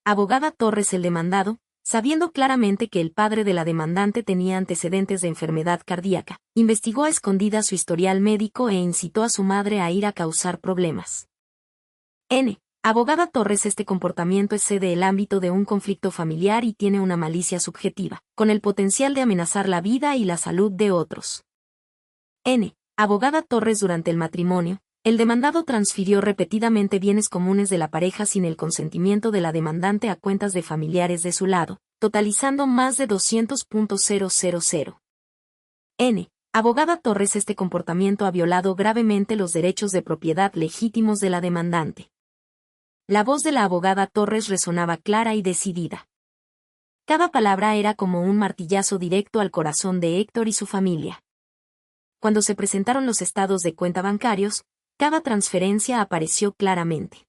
Abogada Torres el demandado, sabiendo claramente que el padre de la demandante tenía antecedentes de enfermedad cardíaca, investigó a escondidas su historial médico e incitó a su madre a ir a causar problemas. Abogada Torres este comportamiento excede el ámbito de un conflicto familiar y tiene una malicia subjetiva, con el potencial de amenazar la vida y la salud de otros. Abogada Torres durante el matrimonio, el demandado transfirió repetidamente bienes comunes de la pareja sin el consentimiento de la demandante a cuentas de familiares de su lado, totalizando más de 200.000. N. Abogada Torres, este comportamiento ha violado gravemente los derechos de propiedad legítimos de la demandante. La voz de la abogada Torres resonaba clara y decidida. Cada palabra era como un martillazo directo al corazón de Héctor y su familia. Cuando se presentaron los estados de cuenta bancarios, cada transferencia apareció claramente.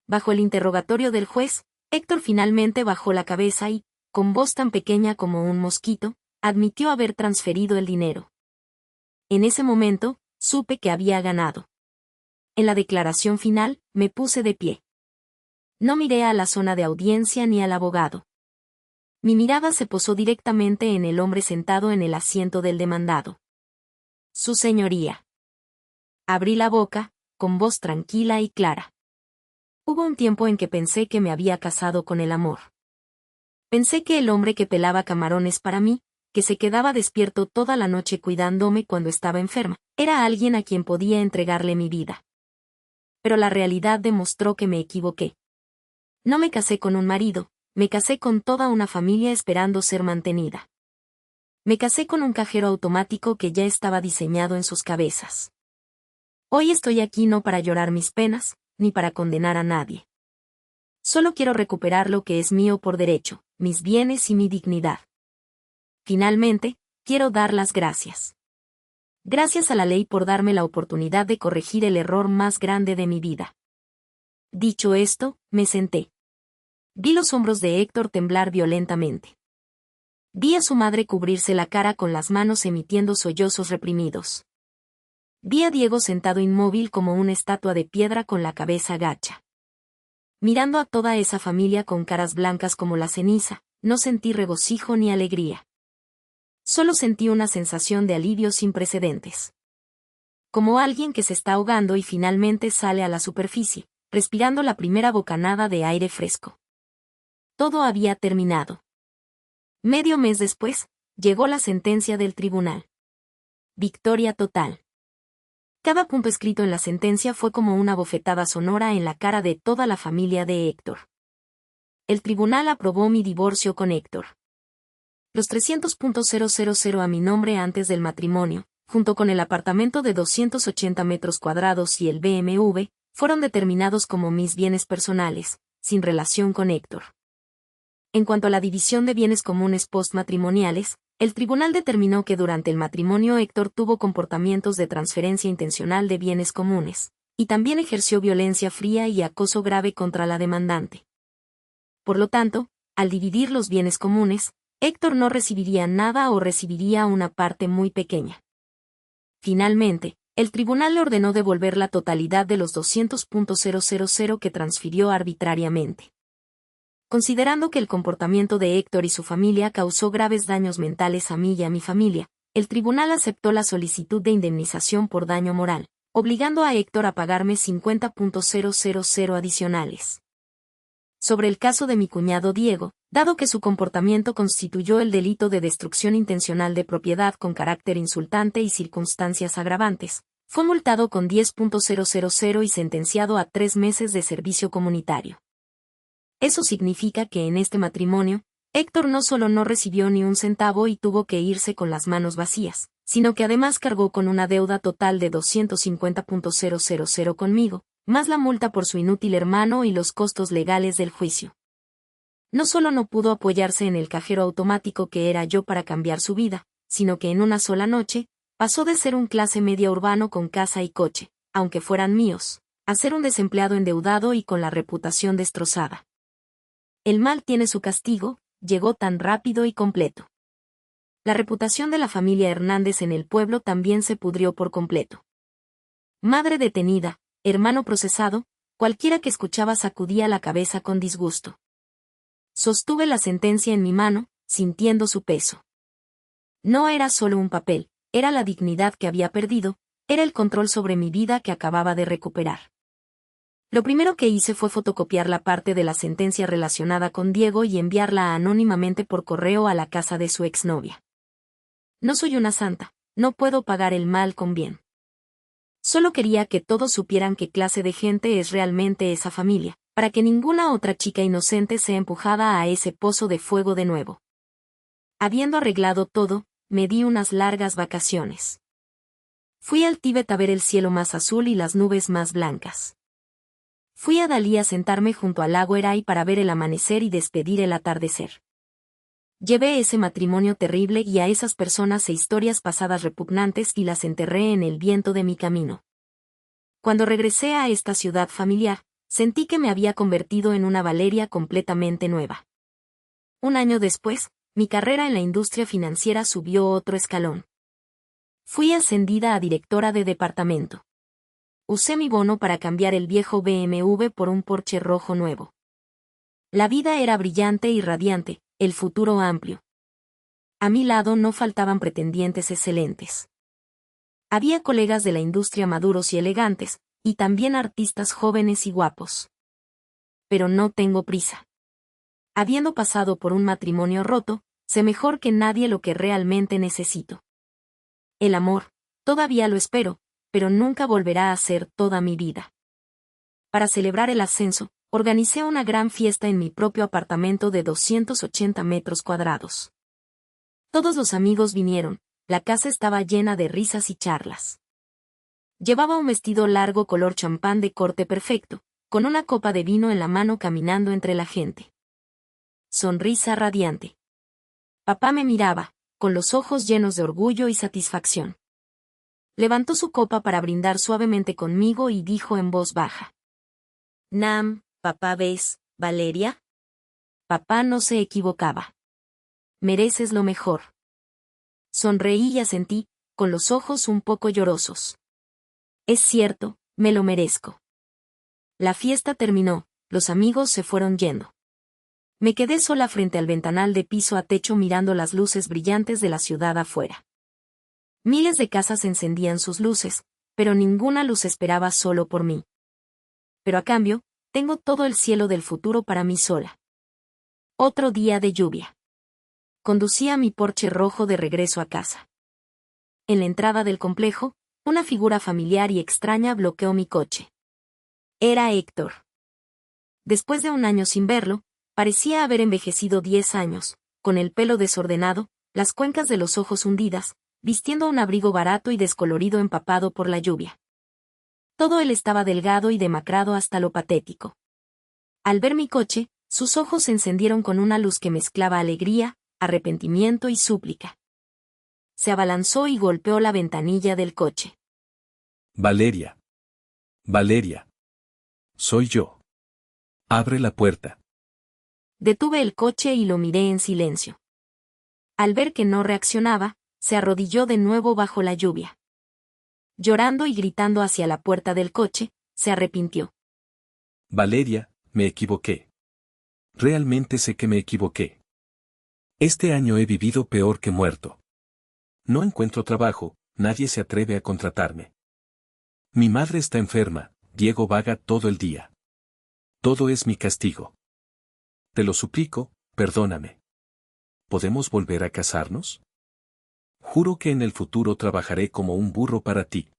Bajo el interrogatorio del juez, Héctor finalmente bajó la cabeza y, con voz tan pequeña como un mosquito, admitió haber transferido el dinero. En ese momento, supe que había ganado. En la declaración final, me puse de pie. No miré a la zona de audiencia ni al abogado. Mi mirada se posó directamente en el hombre sentado en el asiento del demandado. Su señoría. Abrí la boca, con voz tranquila y clara. Hubo un tiempo en que pensé que me había casado con el amor. Pensé que el hombre que pelaba camarones para mí, que se quedaba despierto toda la noche cuidándome cuando estaba enferma, era alguien a quien podía entregarle mi vida. Pero la realidad demostró que me equivoqué. No me casé con un marido, me casé con toda una familia esperando ser mantenida. Me casé con un cajero automático que ya estaba diseñado en sus cabezas. Hoy estoy aquí no para llorar mis penas, ni para condenar a nadie. Solo quiero recuperar lo que es mío por derecho, mis bienes y mi dignidad. Finalmente, quiero dar las gracias. Gracias a la ley por darme la oportunidad de corregir el error más grande de mi vida. Dicho esto, me senté. Vi los hombros de Héctor temblar violentamente. Vi a su madre cubrirse la cara con las manos emitiendo sollozos reprimidos. Vi a Diego sentado inmóvil como una estatua de piedra con la cabeza gacha. Mirando a toda esa familia con caras blancas como la ceniza, no sentí regocijo ni alegría. Solo sentí una sensación de alivio sin precedentes. Como alguien que se está ahogando y finalmente sale a la superficie, respirando la primera bocanada de aire fresco. Todo había terminado. Medio mes después, llegó la sentencia del tribunal. Victoria total. Cada punto escrito en la sentencia fue como una bofetada sonora en la cara de toda la familia de Héctor. El tribunal aprobó mi divorcio con Héctor. Los 300.000 a mi nombre antes del matrimonio, junto con el apartamento de 280 metros cuadrados y el BMW, fueron determinados como mis bienes personales, sin relación con Héctor. En cuanto a la división de bienes comunes postmatrimoniales, el tribunal determinó que durante el matrimonio Héctor tuvo comportamientos de transferencia intencional de bienes comunes, y también ejerció violencia fría y acoso grave contra la demandante. Por lo tanto, al dividir los bienes comunes, Héctor no recibiría nada o recibiría una parte muy pequeña. Finalmente, el tribunal le ordenó devolver la totalidad de los 200.000 que transfirió arbitrariamente. Considerando que el comportamiento de Héctor y su familia causó graves daños mentales a mí y a mi familia, el tribunal aceptó la solicitud de indemnización por daño moral, obligando a Héctor a pagarme 50.000 adicionales. Sobre el caso de mi cuñado Diego, dado que su comportamiento constituyó el delito de destrucción intencional de propiedad con carácter insultante y circunstancias agravantes, fue multado con 10.000 y sentenciado a 3 meses de servicio comunitario. Eso significa que en este matrimonio, Héctor no solo no recibió ni un centavo y tuvo que irse con las manos vacías, sino que además cargó con una deuda total de 250.000 conmigo, más la multa por su inútil hermano y los costos legales del juicio. No solo no pudo apoyarse en el cajero automático que era yo para cambiar su vida, sino que en una sola noche, pasó de ser un clase media urbano con casa y coche, aunque fueran míos, a ser un desempleado endeudado y con la reputación destrozada. El mal tiene su castigo, llegó tan rápido y completo. La reputación de la familia Hernández en el pueblo también se pudrió por completo. Madre detenida, hermano procesado, cualquiera que escuchaba sacudía la cabeza con disgusto. Sostuve la sentencia en mi mano, sintiendo su peso. No era solo un papel, era la dignidad que había perdido, era el control sobre mi vida que acababa de recuperar. Lo primero que hice fue fotocopiar la parte de la sentencia relacionada con Diego y enviarla anónimamente por correo a la casa de su exnovia. No soy una santa, no puedo pagar el mal con bien. Solo quería que todos supieran qué clase de gente es realmente esa familia, para que ninguna otra chica inocente sea empujada a ese pozo de fuego de nuevo. Habiendo arreglado todo, me di unas largas vacaciones. Fui al Tíbet a ver el cielo más azul y las nubes más blancas. Fui a Dalí a sentarme junto al lago Erai para ver el amanecer y despedir el atardecer. Llevé ese matrimonio terrible y a esas personas e historias pasadas repugnantes y las enterré en el viento de mi camino. Cuando regresé a esta ciudad familiar, sentí que me había convertido en una Valeria completamente nueva. Un año después, mi carrera en la industria financiera subió otro escalón. Fui ascendida a directora de departamento. Usé mi bono para cambiar el viejo BMW por un Porsche rojo nuevo. La vida era brillante y radiante, el futuro amplio. A mi lado no faltaban pretendientes excelentes. Había colegas de la industria maduros y elegantes, y también artistas jóvenes y guapos. Pero no tengo prisa. Habiendo pasado por un matrimonio roto, sé mejor que nadie lo que realmente necesito. El amor, todavía lo espero, pero nunca volverá a ser toda mi vida. Para celebrar el ascenso, organicé una gran fiesta en mi propio apartamento de 280 metros cuadrados. Todos los amigos vinieron, la casa estaba llena de risas y charlas. Llevaba un vestido largo color champán de corte perfecto, con una copa de vino en la mano caminando entre la gente. Sonrisa radiante. Papá me miraba, con los ojos llenos de orgullo y satisfacción. Levantó su copa para brindar suavemente conmigo y dijo en voz baja: «Nam, papá, ¿ves, Valeria?» Papá no se equivocaba. Mereces lo mejor. Sonreí y asentí, con los ojos un poco llorosos. Es cierto, me lo merezco. La fiesta terminó, los amigos se fueron yendo. Me quedé sola frente al ventanal de piso a techo mirando las luces brillantes de la ciudad afuera. Miles de casas encendían sus luces, pero ninguna luz esperaba solo por mí. Pero a cambio, tengo todo el cielo del futuro para mí sola. Otro día de lluvia. Conducía mi Porsche rojo de regreso a casa. En la entrada del complejo, una figura familiar y extraña bloqueó mi coche. Era Héctor. Después de un año sin verlo, parecía haber envejecido 10 años, con el pelo desordenado, las cuencas de los ojos hundidas, vistiendo un abrigo barato y descolorido empapado por la lluvia. Todo él estaba delgado y demacrado hasta lo patético. Al ver mi coche, sus ojos se encendieron con una luz que mezclaba alegría, arrepentimiento y súplica. Se abalanzó y golpeó la ventanilla del coche. Valeria. Valeria. Soy yo. Abre la puerta. Detuve el coche y lo miré en silencio. Al ver que no reaccionaba, se arrodilló de nuevo bajo la lluvia. Llorando y gritando hacia la puerta del coche, se arrepintió. Valeria, me equivoqué. Realmente sé que me equivoqué. Este año he vivido peor que muerto. No encuentro trabajo, nadie se atreve a contratarme. Mi madre está enferma, Diego vaga todo el día. Todo es mi castigo. Te lo suplico, perdóname. ¿Podemos volver a casarnos? Juro que en el futuro trabajaré como un burro para ti.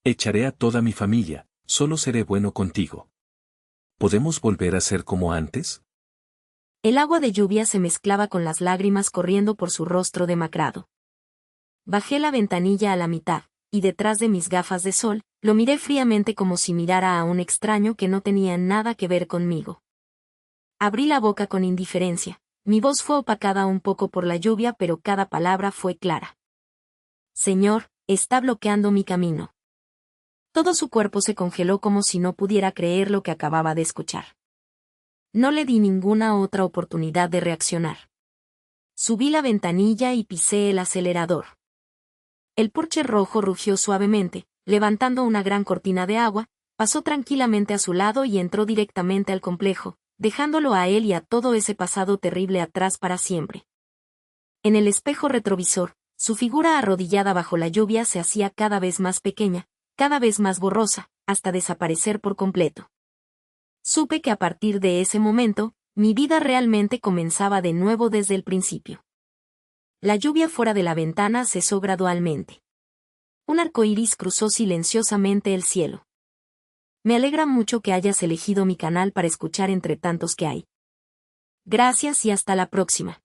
Echaré a toda mi familia, solo seré bueno contigo. ¿Podemos volver a ser como antes? El agua de lluvia se mezclaba con las lágrimas corriendo por su rostro demacrado. Bajé la ventanilla a la mitad, y detrás de mis gafas de sol, lo miré fríamente como si mirara a un extraño que no tenía nada que ver conmigo. Abrí la boca con indiferencia, mi voz fue opacada un poco por la lluvia pero cada palabra fue clara. Señor, está bloqueando mi camino. Todo su cuerpo se congeló como si no pudiera creer lo que acababa de escuchar. No le di ninguna otra oportunidad de reaccionar. Subí la ventanilla y pisé el acelerador. El Porsche rojo rugió suavemente, levantando una gran cortina de agua, pasó tranquilamente a su lado y entró directamente al complejo, dejándolo a él y a todo ese pasado terrible atrás para siempre. En el espejo retrovisor, su figura arrodillada bajo la lluvia se hacía cada vez más pequeña, cada vez más borrosa, hasta desaparecer por completo. Supe que a partir de ese momento, mi vida realmente comenzaba de nuevo desde el principio. La lluvia fuera de la ventana cesó gradualmente. Un arco iris cruzó silenciosamente el cielo. Me alegra mucho que hayas elegido mi canal para escuchar entre tantos que hay. Gracias y hasta la próxima.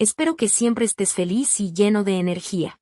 Espero que siempre estés feliz y lleno de energía.